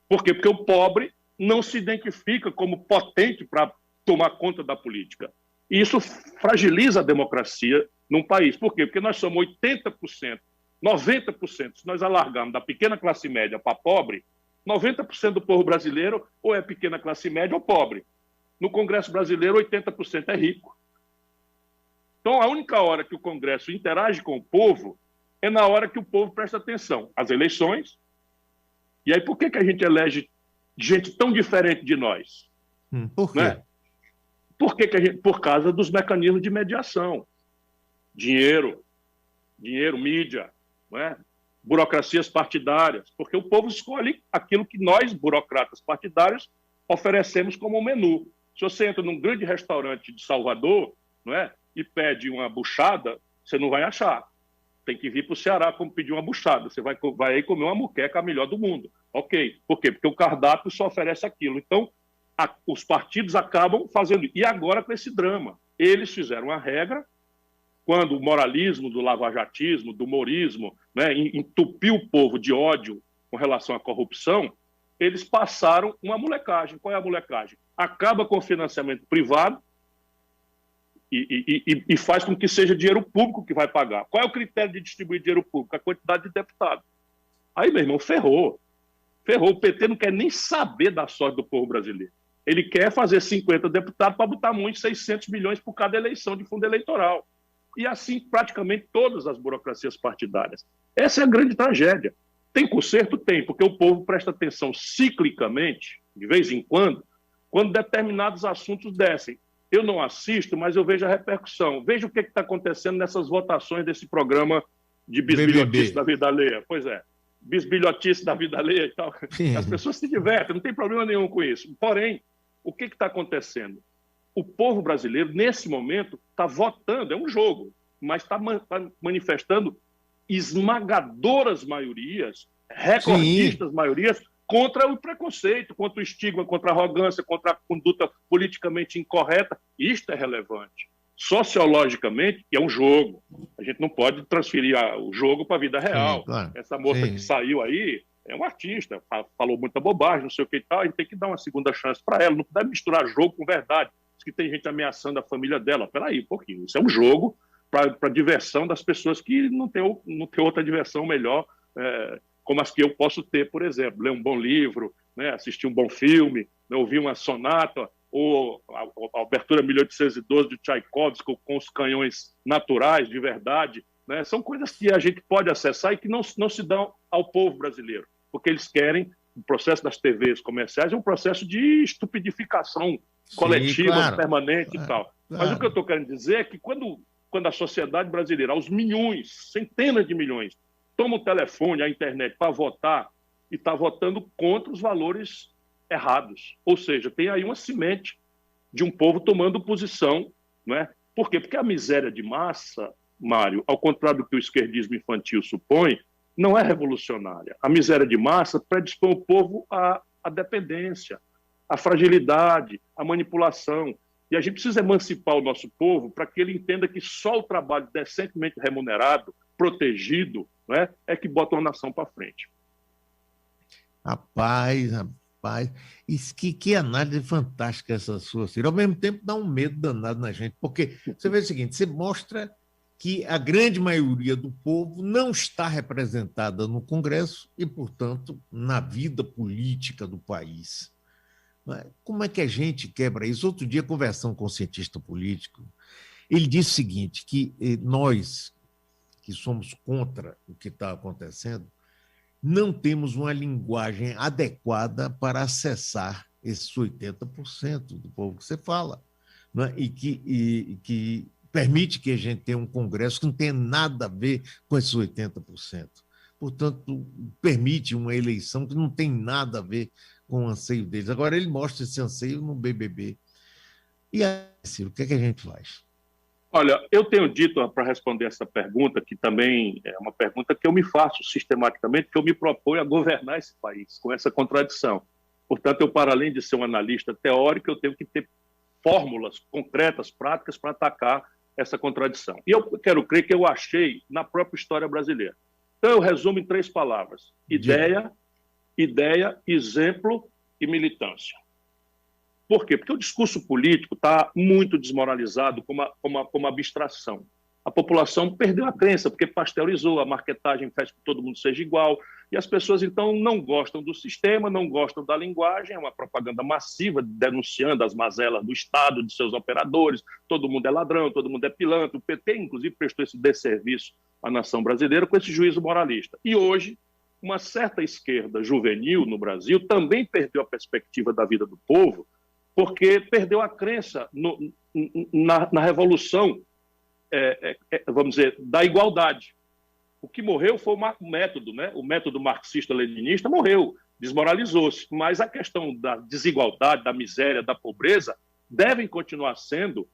Speaker 2: Por quê? Porque o pobre não se identifica como potente para tomar conta da política. E isso fragiliza a democracia num país. Por quê? Porque nós somos 80%, 90%. Se nós alargarmos da pequena classe média para pobre, 90% do povo brasileiro ou é pequena classe média ou pobre. No Congresso brasileiro, 80% é rico. Então, a única hora que o Congresso interage com o povo é na hora que o povo presta atenção às eleições. E aí, por que a gente elege gente tão diferente de nós?
Speaker 1: Por quê?
Speaker 2: Né? Por causa dos mecanismos de mediação. Dinheiro, mídia, né? Burocracias partidárias, porque o povo escolhe aquilo que nós, burocratas partidários, oferecemos como um menu. Se você entra num grande restaurante de Salvador, não é, e pede uma buchada, você não vai achar. Tem que vir para o Ceará como pedir uma buchada. Você vai aí comer uma muqueca a melhor do mundo. Ok. Por quê? Porque o cardápio só oferece aquilo. Então, os partidos acabam fazendo. E agora com esse drama. Eles fizeram a regra, quando o moralismo do lavajatismo, do morismo, né, entupiu o povo de ódio com relação à corrupção, eles passaram uma molecagem. Qual é a molecagem? Acaba com o financiamento privado e faz com que seja dinheiro público que vai pagar. Qual é o critério de distribuir dinheiro público? A quantidade de deputados. Aí, meu irmão, ferrou. Ferrou. O PT não quer nem saber da sorte do povo brasileiro. Ele quer fazer 50 deputados para botar muito 600 milhões por cada eleição de fundo eleitoral. E assim praticamente todas as burocracias partidárias. Essa é a grande tragédia. Tem conserto? Tem, porque o povo presta atenção ciclicamente, de vez em quando determinados assuntos descem. Eu não assisto, mas eu vejo a repercussão. Veja o que está acontecendo nessas votações desse programa de bisbilhotice da vida alheia. Pois é, bisbilhotice da vida alheia e tal. As pessoas se divertem, não tem problema nenhum com isso. Porém, o que está acontecendo? O povo brasileiro, nesse momento, está votando, é um jogo, mas está manifestando esmagadoras maiorias, recordistas maiorias, contra o preconceito, contra o estigma, contra a arrogância, contra a conduta politicamente incorreta. Isto é relevante. Sociologicamente, é um jogo. A gente não pode transferir o jogo para a vida real. Claro. Essa moça que saiu aí é um artista, falou muita bobagem, não sei o que e tal, a gente tem que dar uma segunda chance para ela. Não pode misturar jogo com verdade. Diz que tem gente ameaçando a família dela. Peraí, um pouquinho. Isso é um jogo para diversão das pessoas que não tem outra diversão melhor, como as que eu posso ter, por exemplo. Ler um bom livro, né, assistir um bom filme, né, ouvir uma sonata, ou a abertura 1812 de Tchaikovsky com os canhões naturais, de verdade. Né, são coisas que a gente pode acessar e que não se dão ao povo brasileiro, porque eles querem, o processo das TVs comerciais é um processo de estupidificação coletiva, claro, permanente e tal. Claro. Mas o que eu estou querendo dizer é que quando a sociedade brasileira, aos milhões, centenas de milhões, toma o telefone, a internet para votar e está votando contra os valores errados. Ou seja, tem aí uma semente de um povo tomando posição. Não é? Por quê? Porque a miséria de massa, Mário, ao contrário do que o esquerdismo infantil supõe, não é revolucionária. A miséria de massa predispõe o povo à dependência, à fragilidade, à manipulação. E a gente precisa emancipar o nosso povo para que ele entenda que só o trabalho decentemente remunerado, protegido, né, é que bota uma nação para frente.
Speaker 1: Rapaz, isso que análise fantástica essa sua, Ciro. Ao mesmo tempo dá um medo danado na gente, porque você vê o seguinte, você mostra que a grande maioria do povo não está representada no Congresso e, portanto, na vida política do país. Como é que a gente quebra isso? Outro dia, conversando com um cientista político, ele disse o seguinte, que nós que somos contra o que está acontecendo, não temos uma linguagem adequada para acessar esses 80% do povo que você fala, né? E que permite que a gente tenha um Congresso que não tenha nada a ver com esses 80%. Portanto, permite uma eleição que não tem nada a ver com o anseio deles. Agora, ele mostra esse anseio no BBB. E aí, Ciro, o que é que a gente faz?
Speaker 2: Olha, eu tenho dito, para responder essa pergunta, que também é uma pergunta que eu me faço sistematicamente, que eu me proponho a governar esse país, com essa contradição. Portanto, eu, para além de ser um analista teórico, eu tenho que ter fórmulas concretas, práticas, para atacar essa contradição. E eu quero crer que eu achei na própria história brasileira. Então, eu resumo em 3 palavras: ideia, exemplo e militância. Por quê? Porque o discurso político está muito desmoralizado como abstração. A população perdeu a crença, porque pasteurizou, a marketagem faz com que todo mundo seja igual, e as pessoas, então, não gostam do sistema, não gostam da linguagem, é uma propaganda massiva denunciando as mazelas do Estado, de seus operadores, todo mundo é ladrão, todo mundo é pilantra. O PT, inclusive, prestou esse desserviço à nação brasileira com esse juízo moralista. E hoje, uma certa esquerda juvenil no Brasil também perdeu a perspectiva da vida do povo, porque perdeu a crença na revolução, vamos dizer, da igualdade. O que morreu foi o método, né? O método marxista-leninista morreu, desmoralizou-se. Mas a questão da desigualdade, da miséria, da pobreza, devem continuar sendo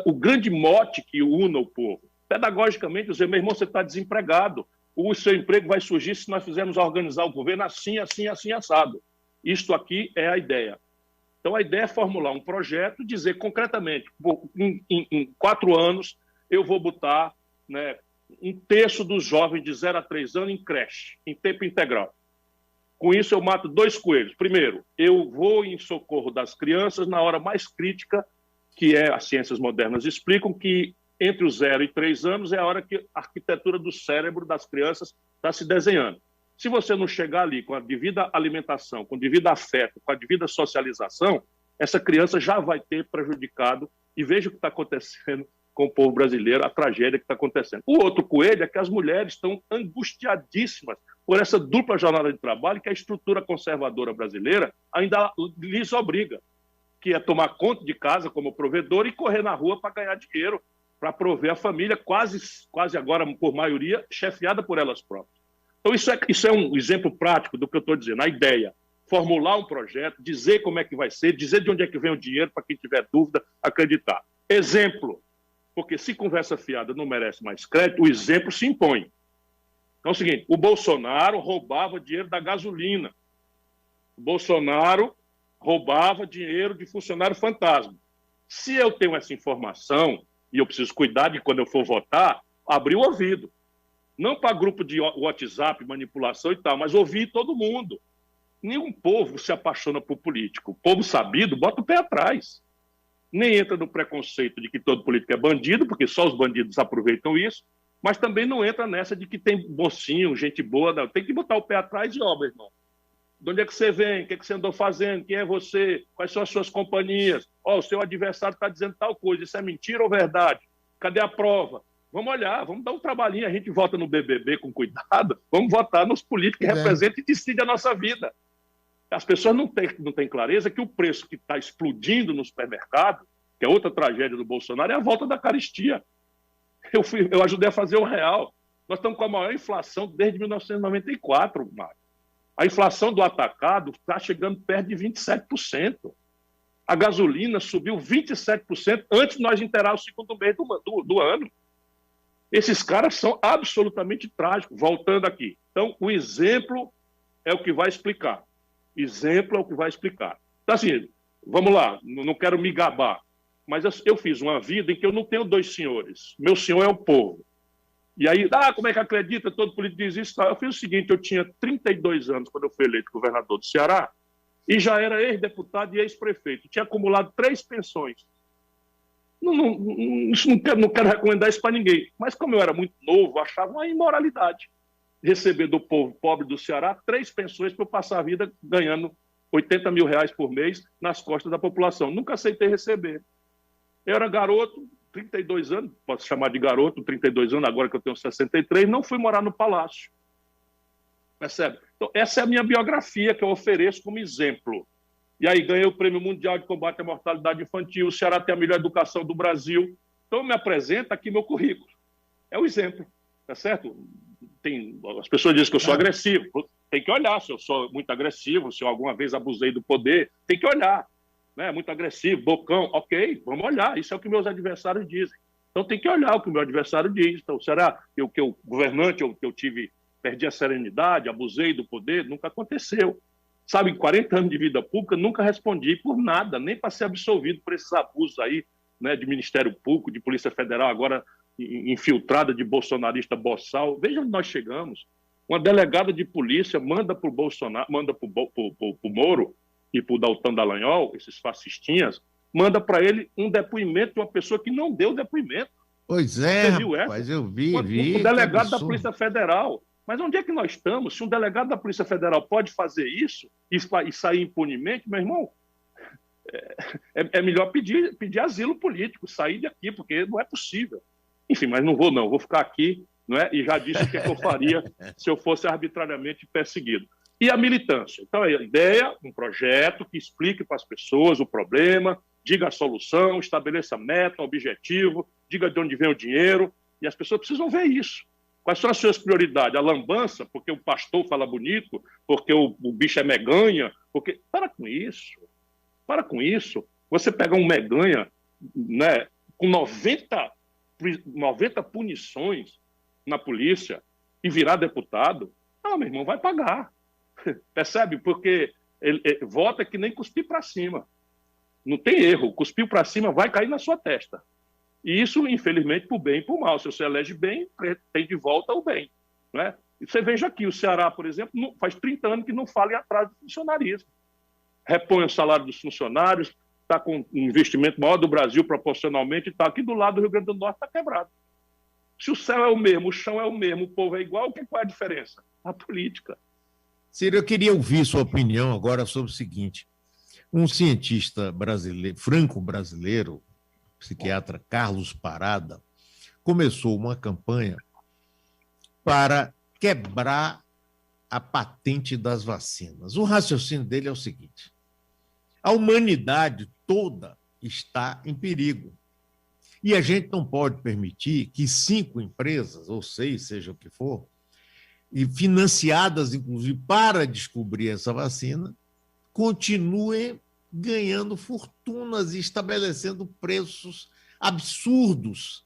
Speaker 2: o grande mote que una o povo. Pedagogicamente, dizer, meu irmão, você está desempregado, o seu emprego vai surgir se nós fizermos organizar o governo assim, assim, assim, assado. Isto aqui é a ideia. Então, a ideia é formular um projeto, dizer concretamente, em 4 anos, eu vou botar, né, 1/3 dos jovens de 0 a 3 anos em creche, em tempo integral. Com isso, eu mato 2 coelhos. Primeiro, eu vou em socorro das crianças na hora mais crítica, que as ciências modernas explicam, que entre os 0 e 3 anos é a hora que a arquitetura do cérebro das crianças está se desenhando. Se você não chegar ali com a devida alimentação, com o devido afeto, com a devida socialização, essa criança já vai ter prejudicado. E veja o que está acontecendo com o povo brasileiro, a tragédia que está acontecendo. O outro coelho é que as mulheres estão angustiadíssimas por essa dupla jornada de trabalho que a estrutura conservadora brasileira ainda lhes obriga, que é tomar conta de casa como provedor e correr na rua para ganhar dinheiro, para prover a família, quase agora, por maioria, chefiada por elas próprias. Então, isso é um exemplo prático do que eu estou dizendo. A ideia, formular um projeto, dizer como é que vai ser, dizer de onde é que vem o dinheiro para quem tiver dúvida, acreditar. Exemplo, porque se conversa fiada não merece mais crédito, o exemplo se impõe. Então é o seguinte, o Bolsonaro roubava dinheiro da gasolina. O Bolsonaro roubava dinheiro de funcionário fantasma. Se eu tenho essa informação, e eu preciso cuidar de quando eu for votar, abrir o ouvido. Não para grupo de WhatsApp, manipulação e tal, mas ouvir todo mundo. Nenhum povo se apaixona por político. O povo sabido bota o pé atrás. Nem entra no preconceito de que todo político é bandido, porque só os bandidos aproveitam isso, mas também não entra nessa de que tem mocinho, gente boa. Não. Tem que botar o pé atrás e, meu irmão, de onde é que você vem? O que é que você andou fazendo? Quem é você? Quais são as suas companhias? O seu adversário está dizendo tal coisa. Isso é mentira ou verdade? Cadê a prova? Vamos olhar, vamos dar um trabalhinho. A gente vota no BBB com cuidado, vamos votar nos políticos que representam e decidem a nossa vida. As pessoas não têm clareza que o preço que está explodindo no supermercado, que é outra tragédia do Bolsonaro, é a volta da caristia. Eu ajudei a fazer R$1. Nós estamos com a maior inflação desde 1994, Mário. A inflação do atacado está chegando perto de 27%. A gasolina subiu 27% antes de nós inteirar o segundo mês do ano. Esses caras são absolutamente trágicos. Voltando aqui. Então, o exemplo é o que vai explicar. Exemplo é o que vai explicar. Então, assim, vamos lá, não quero me gabar, mas eu fiz uma vida em que eu não tenho 2 senhores. Meu senhor é o povo. E aí, como é que acredita? Todo político diz isso. Eu fiz o seguinte, eu tinha 32 anos quando eu fui eleito governador do Ceará e já era ex-deputado e ex-prefeito. Tinha acumulado 3 pensões. Não quero recomendar isso para ninguém. Mas como eu era muito novo, achava uma imoralidade receber do povo pobre do Ceará 3 pensões para eu passar a vida ganhando R$80 mil por mês nas costas da população. Nunca aceitei receber. Eu era garoto, 32 anos, posso chamar de garoto, 32 anos, agora que eu tenho 63, não fui morar no Palácio. Percebe? Então, essa é a minha biografia que eu ofereço como exemplo. E aí ganhei o Prêmio Mundial de Combate à Mortalidade Infantil, o Ceará tem a melhor educação do Brasil. Então, me apresenta aqui meu currículo. É o exemplo, tá certo? As pessoas dizem que eu sou agressivo. Tem que olhar se eu sou muito agressivo, se eu alguma vez abusei do poder. Tem que olhar. Né? Muito agressivo, bocão. Ok, vamos olhar. Isso é o que meus adversários dizem. Então, tem que olhar o que o meu adversário diz. Então, será que o governante que eu tive, perdi a serenidade, abusei do poder? Nunca aconteceu. Sabe, em 40 anos de vida pública, nunca respondi por nada, nem para ser absolvido por esses abusos aí, né, de Ministério Público, de Polícia Federal, agora infiltrada de bolsonarista boçal. Veja onde nós chegamos. Uma delegada de polícia manda para o Bolsonaro, manda para o Moro e para o Deltan Dallagnol, esses fascistinhas, manda para ele um depoimento de uma pessoa que não deu depoimento.
Speaker 1: Pois é, rapaz, eu vi.
Speaker 2: Um delegado da Polícia Federal. Mas onde é que nós estamos? Se um delegado da Polícia Federal pode fazer isso e sair impunemente, meu irmão, é melhor pedir asilo político, sair daqui, porque não é possível. Enfim, mas não vou ficar aqui, não é? E já disse o que eu faria se eu fosse arbitrariamente perseguido. E a militância? Então, a ideia, um projeto que explique para as pessoas o problema, diga a solução, estabeleça meta, objetivo, diga de onde vem o dinheiro, e as pessoas precisam ver isso. Quais são as suas prioridades? A lambança, porque o pastor fala bonito, porque o bicho é meganha, porque... Para com isso. Para com isso. Você pega um meganha, né, com 90 punições na polícia e virar deputado, meu irmão, vai pagar. Percebe? Porque ele vota que nem cuspir para cima. Não tem erro. Cuspir para cima vai cair na sua testa. E isso, infelizmente, por bem e por mal. Se você elege bem, tem de volta o bem. Né? E você veja aqui, o Ceará, por exemplo, faz 30 anos que não fala em atraso de funcionarismo. Repõe o salário dos funcionários, está com um investimento maior do Brasil proporcionalmente, está aqui do lado do Rio Grande do Norte, está quebrado. Se o céu é o mesmo, o chão é o mesmo, o povo é igual, qual é a diferença? A política.
Speaker 1: Ciro, eu queria ouvir sua opinião agora sobre o seguinte. Um cientista brasileiro, franco-brasileiro, psiquiatra Carlos Parada, começou uma campanha para quebrar a patente das vacinas. O raciocínio dele é o seguinte: a humanidade toda está em perigo. E a gente não pode permitir que 5 empresas, ou 6, seja o que for, e financiadas, inclusive, para descobrir essa vacina, continuem ganhando fortunas e estabelecendo preços absurdos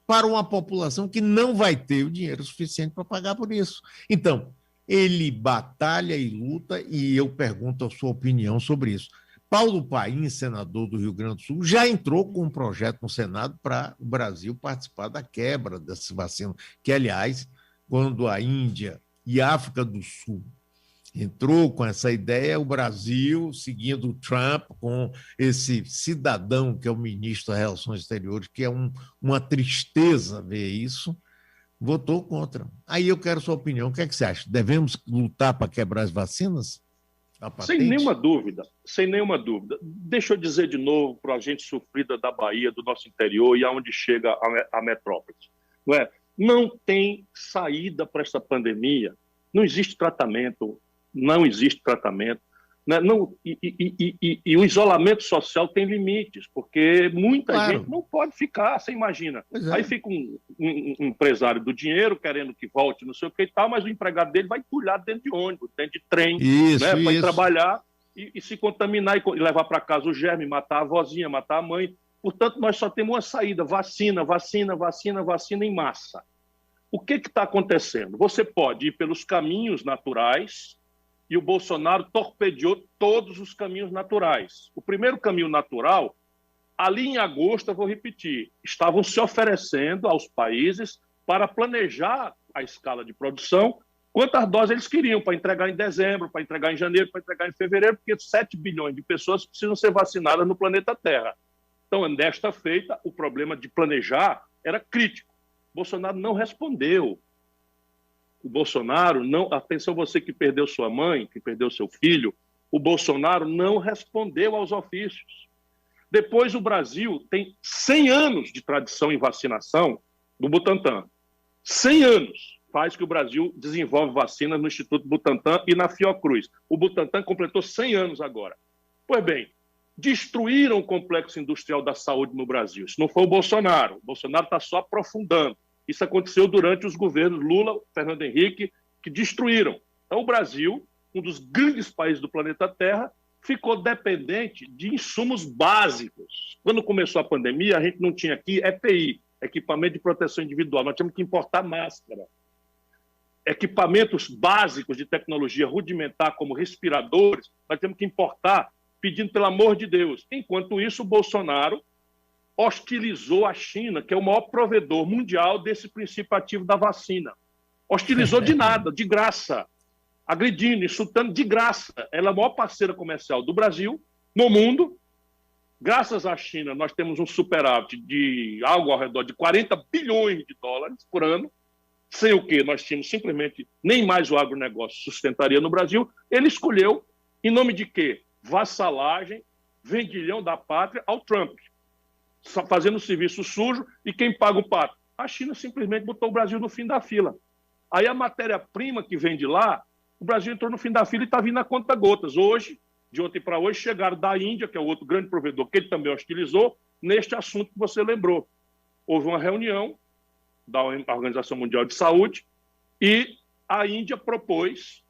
Speaker 1: para uma população que não vai ter o dinheiro suficiente para pagar por isso. Então, ele batalha e luta, e eu pergunto a sua opinião sobre isso. Paulo Paim, senador do Rio Grande do Sul, já entrou com um projeto no Senado para o Brasil participar da quebra dessas vacinas, que, aliás, quando a Índia e a África do Sul entrou com essa ideia, o Brasil, seguindo o Trump, com esse cidadão que é o ministro das Relações Exteriores, que é uma tristeza ver isso, votou contra. Aí eu quero sua opinião. O que é que você acha? Devemos lutar para quebrar as vacinas?
Speaker 2: Sem nenhuma dúvida, sem nenhuma dúvida. Deixa eu dizer de novo para a gente sofrida da Bahia, do nosso interior e aonde chega a metrópole. Não tem saída para essa pandemia, não existe tratamento, né? E o isolamento social tem limites, porque muita gente não pode ficar, você imagina. Aí fica um empresário do dinheiro querendo que volte, não sei o que e tal, mas o empregado dele vai entulhar dentro de ônibus, dentro de trem, né? Vai trabalhar e se contaminar e levar para casa o germe, matar a avózinha, matar a mãe. Portanto, nós só temos uma saída: vacina em massa. O que está acontecendo? Você pode ir pelos caminhos naturais, e o Bolsonaro torpedeou todos os caminhos naturais. O primeiro caminho natural, ali em agosto, eu vou repetir, estavam se oferecendo aos países para planejar a escala de produção, quantas doses eles queriam para entregar em dezembro, para entregar em janeiro, para entregar em fevereiro, porque 7 bilhões de pessoas precisam ser vacinadas no planeta Terra. Então, desta feita, o problema de planejar era crítico. Bolsonaro não respondeu. O Bolsonaro não... Atenção, você que perdeu sua mãe, que perdeu seu filho, o Bolsonaro não respondeu aos ofícios. Depois, o Brasil tem 100 anos de tradição em vacinação do Butantan. 100 anos faz que o Brasil desenvolve vacinas no Instituto Butantan e na Fiocruz. O Butantan completou 100 anos agora. Pois bem, destruíram o complexo industrial da saúde no Brasil. Isso não foi o Bolsonaro. O Bolsonaro está só aprofundando. Isso aconteceu durante os governos Lula, Fernando Henrique, que destruíram. Então, o Brasil, um dos grandes países do planeta Terra, ficou dependente de insumos básicos. Quando começou a pandemia, a gente não tinha aqui EPI, equipamento de proteção individual. Nós tínhamos que importar máscara. Equipamentos básicos de tecnologia rudimentar, como respiradores, nós temos que importar, pedindo pelo amor de Deus. Enquanto isso, o Bolsonaro hostilizou a China, que é o maior provedor mundial desse princípio ativo da vacina. Hostilizou de nada, de graça, agredindo, insultando de graça. Ela é a maior parceira comercial do Brasil no mundo. Graças à China, nós temos um superávit de algo ao redor de 40 bilhões de dólares por ano, sem o que nós tínhamos simplesmente nem mais o agronegócio sustentaria no Brasil. Ele escolheu, em nome de quê? Vassalagem, vendilhão da pátria ao Trump, fazendo serviço sujo, e quem paga o pato? A China simplesmente botou o Brasil no fim da fila. Aí a matéria-prima que vem de lá, o Brasil entrou no fim da fila e está vindo a conta-gotas. Hoje, de ontem para hoje, chegaram da Índia, que é o outro grande provedor, que ele também hostilizou, neste assunto que você lembrou. Houve uma reunião da Organização Mundial de Saúde e a Índia propôs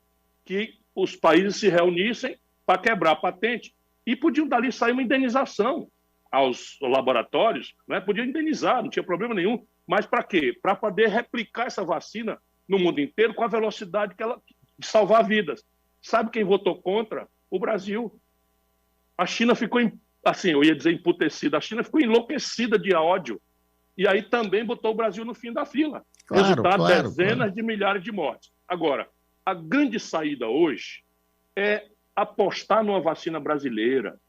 Speaker 2: que os países se reunissem para quebrar a patente e podiam dali sair uma indenização aos laboratórios, né? Podiam indenizar, não tinha problema nenhum, mas para quê? Para poder replicar essa vacina no mundo inteiro com a velocidade que ela de salvar vidas. Sabe quem votou contra? O Brasil. A China ficou, assim, eu ia dizer emputecida, a China ficou enlouquecida de ódio. E aí também botou o Brasil no fim da fila. Resultado, dezenas de milhares de mortes. Agora, a grande saída hoje é apostar numa vacina brasileira.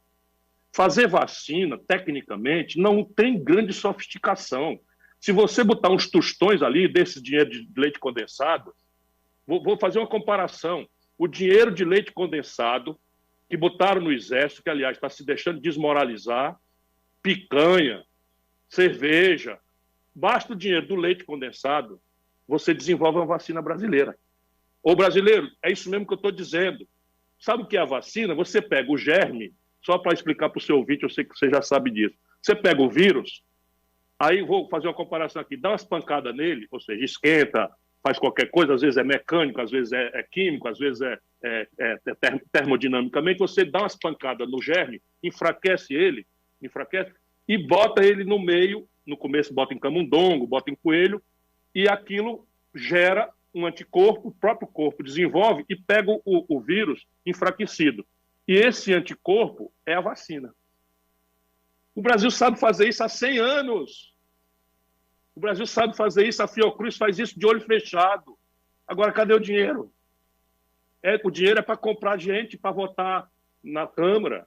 Speaker 2: Fazer vacina, tecnicamente, não tem grande sofisticação. Se você botar uns tostões ali, desse dinheiro de leite condensado, vou fazer uma comparação. O dinheiro de leite condensado que botaram no Exército, que, aliás, está se deixando desmoralizar, picanha, cerveja, basta o dinheiro do leite condensado, você desenvolve uma vacina brasileira. Ô, brasileiro, é isso mesmo que eu estou dizendo. Sabe o que é a vacina? Você pega o germe, só para explicar para o seu ouvinte, eu sei que você já sabe disso. Você pega o vírus, aí vou fazer uma comparação aqui, dá umas pancadas nele, ou seja, esquenta, faz qualquer coisa, às vezes é mecânico, às vezes é químico, às vezes é termodinamicamente, você dá umas pancadas no germe, enfraquece ele, e bota ele no meio, no começo bota em camundongo, bota em coelho, e aquilo gera um anticorpo, o próprio corpo desenvolve e pega o vírus enfraquecido. E esse anticorpo é a vacina. O Brasil sabe fazer isso há 100 anos. O Brasil sabe fazer isso, a Fiocruz faz isso de olho fechado. Agora, cadê o dinheiro? O dinheiro é para comprar gente para votar na Câmara.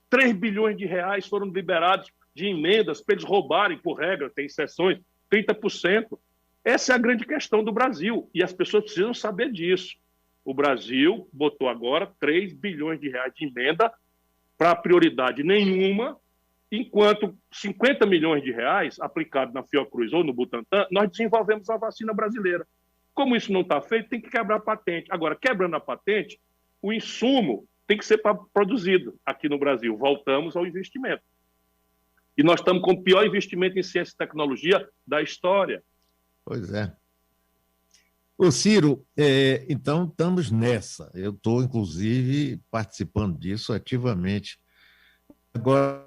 Speaker 2: 3 bilhões de reais foram liberados de emendas para eles roubarem, por regra, tem exceções, 30%. Essa é a grande questão do Brasil, e as pessoas precisam saber disso. O Brasil botou agora 3 bilhões de reais de emenda para prioridade nenhuma, enquanto 50 milhões de reais aplicados na Fiocruz ou no Butantan, nós desenvolvemos a vacina brasileira. Como isso não está feito, tem que quebrar a patente. Agora, quebrando a patente, o insumo tem que ser produzido aqui no Brasil. Voltamos ao investimento. E nós estamos com o pior investimento em ciência e tecnologia da história.
Speaker 1: Pois é. Ô, Ciro, então estamos nessa. Eu estou, inclusive, participando disso ativamente. Agora,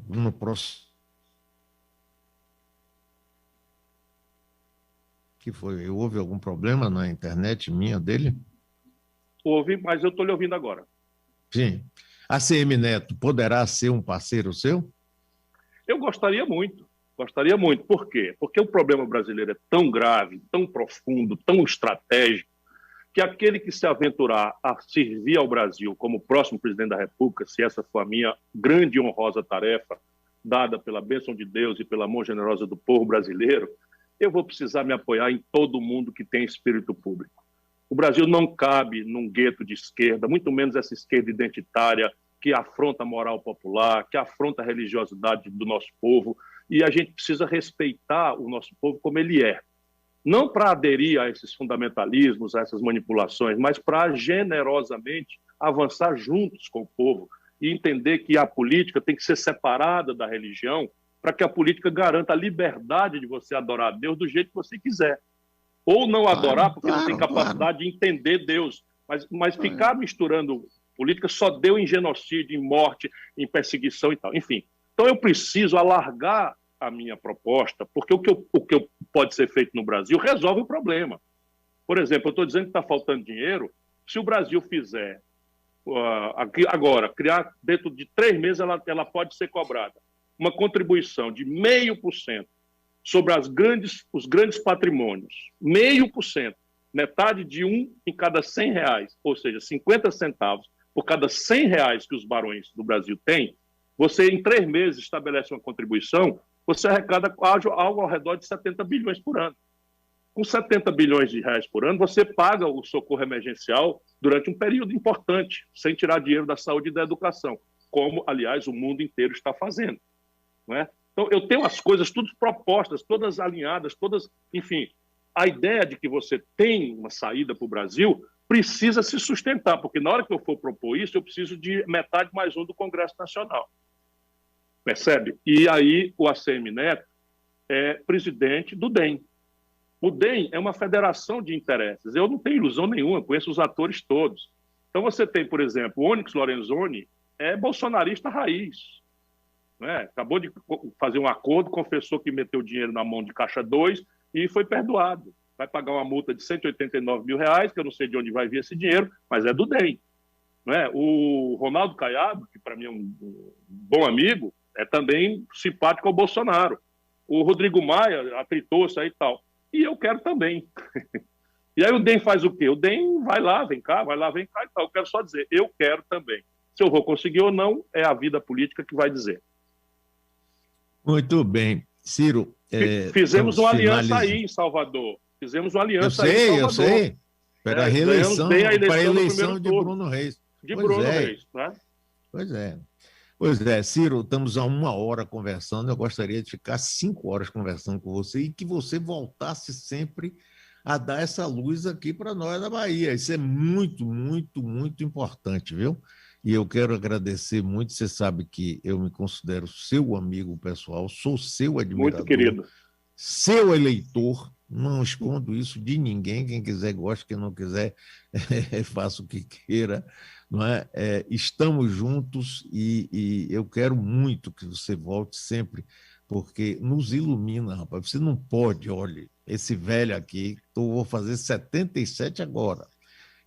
Speaker 1: no próximo. Que foi? Houve algum problema na internet minha dele?
Speaker 2: Houve, mas eu estou lhe ouvindo agora.
Speaker 1: Sim. A ACM Neto poderá ser um parceiro seu?
Speaker 2: Eu gostaria muito. Gostaria muito. Por quê? Porque o problema brasileiro é tão grave, tão profundo, tão estratégico, que aquele que se aventurar a servir ao Brasil como próximo presidente da República, se essa for a minha grande e honrosa tarefa, dada pela bênção de Deus e pela mão generosa do povo brasileiro, eu vou precisar me apoiar em todo mundo que tem espírito público. O Brasil não cabe num gueto de esquerda, muito menos essa esquerda identitária que afronta a moral popular, que afronta a religiosidade do nosso povo, e a gente precisa respeitar o nosso povo como ele é. Não para aderir a esses fundamentalismos, a essas manipulações, mas para generosamente avançar juntos com o povo e entender que a política tem que ser separada da religião para que a política garanta a liberdade de você adorar a Deus do jeito que você quiser. Ou não adorar porque não tem capacidade de entender Deus. Mas ficar misturando política só deu em genocídio, em morte, em perseguição e tal. Enfim, então eu preciso alargar a minha proposta, porque o que pode ser feito no Brasil resolve o problema. Por exemplo, eu estou dizendo que está faltando dinheiro. Se o Brasil fizer, agora, criar dentro de 3 meses, ela pode ser cobrada uma contribuição de 0,5% sobre os grandes patrimônios, 0,5%, metade de um em cada R$100, ou seja, 50 centavos por cada R$100 que os barões do Brasil têm, você em 3 meses estabelece uma contribuição, você arrecada algo ao redor de 70 bilhões por ano. Com 70 bilhões de reais por ano, você paga o socorro emergencial durante um período importante, sem tirar dinheiro da saúde e da educação, como, aliás, o mundo inteiro está fazendo. Não é? Então, eu tenho as coisas todas propostas, todas alinhadas, todas, enfim. A ideia de que você tem uma saída para o Brasil precisa se sustentar, porque na hora que eu for propor isso, eu preciso de metade mais um do Congresso Nacional. Percebe? E aí o ACM Neto é presidente do DEM. O DEM é uma federação de interesses. Eu não tenho ilusão nenhuma, conheço os atores todos. Então você tem, por exemplo, o Onyx Lorenzoni, é bolsonarista raiz. Né? Acabou de fazer um acordo, confessou que meteu dinheiro na mão de Caixa 2 e foi perdoado. Vai pagar uma multa de R$189 mil, que eu não sei de onde vai vir esse dinheiro, mas é do DEM. Né? O Ronaldo Caiado, que para mim é um bom amigo, é também simpático ao Bolsonaro. O Rodrigo Maia atritou-se aí e tal. E eu quero também. E aí o DEM faz o quê? O DEM vai lá, vem cá, vai lá, vem cá e tal. Eu quero só dizer, eu quero também. Se eu vou conseguir ou não, é a vida política que vai dizer.
Speaker 1: Muito bem. Ciro...
Speaker 2: Fizemos uma aliança aí em Salvador. Fizemos uma aliança aí em Salvador. Eu sei.
Speaker 1: Para a eleição de Bruno Reis.
Speaker 2: Reis, né?
Speaker 1: Pois é, Ciro, estamos há 1 hora conversando, eu gostaria de ficar 5 horas conversando com você e que você voltasse sempre a dar essa luz aqui para nós da Bahia. Isso é muito, muito, muito importante, viu? E eu quero agradecer muito, você sabe que eu me considero seu amigo pessoal, sou seu admirador.
Speaker 2: Muito querido.
Speaker 1: Seu eleitor, não escondo isso de ninguém, quem quiser gosta, quem não quiser faça o que queira. Não é? Estamos juntos e eu quero muito que você volte sempre, porque nos ilumina, rapaz. Você não pode, olha, esse velho aqui, eu vou fazer 77 agora,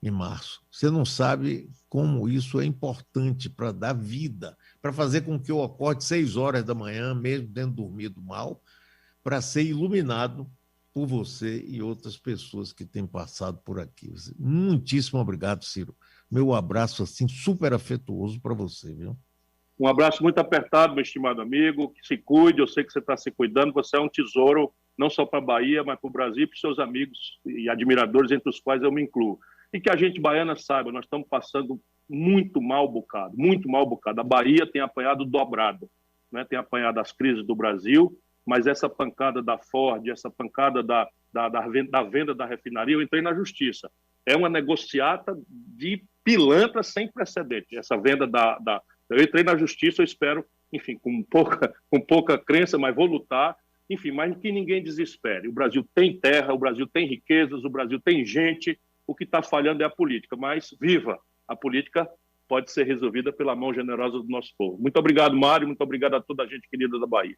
Speaker 1: em março. Você não sabe como isso é importante para dar vida, para fazer com que eu acorde 6 horas da manhã, mesmo tendo dormido mal, para ser iluminado por você e outras pessoas que têm passado por aqui. Muitíssimo obrigado, Ciro. Meu abraço assim super afetuoso para você, viu?
Speaker 2: Um abraço muito apertado, meu estimado amigo. Que se cuide, eu sei que você está se cuidando. Você é um tesouro, não só para a Bahia, mas para o Brasil e para os seus amigos e admiradores, entre os quais eu me incluo. E que a gente baiana saiba, nós estamos passando muito mal bocado, muito mal bocado. A Bahia tem apanhado dobrado, né? Tem apanhado as crises do Brasil, mas essa pancada da Ford, essa pancada da venda da refinaria, eu entrei na justiça. É uma negociata de pilantra sem precedente. Essa venda eu entrei na justiça, eu espero, enfim, com pouca crença, mas vou lutar, enfim, mas que ninguém desespere. O Brasil tem terra, o Brasil tem riquezas, o Brasil tem gente, o que está falhando é a política, mas viva! A política pode ser resolvida pela mão generosa do nosso povo. Muito obrigado, Mário, muito obrigado a toda a gente querida da Bahia.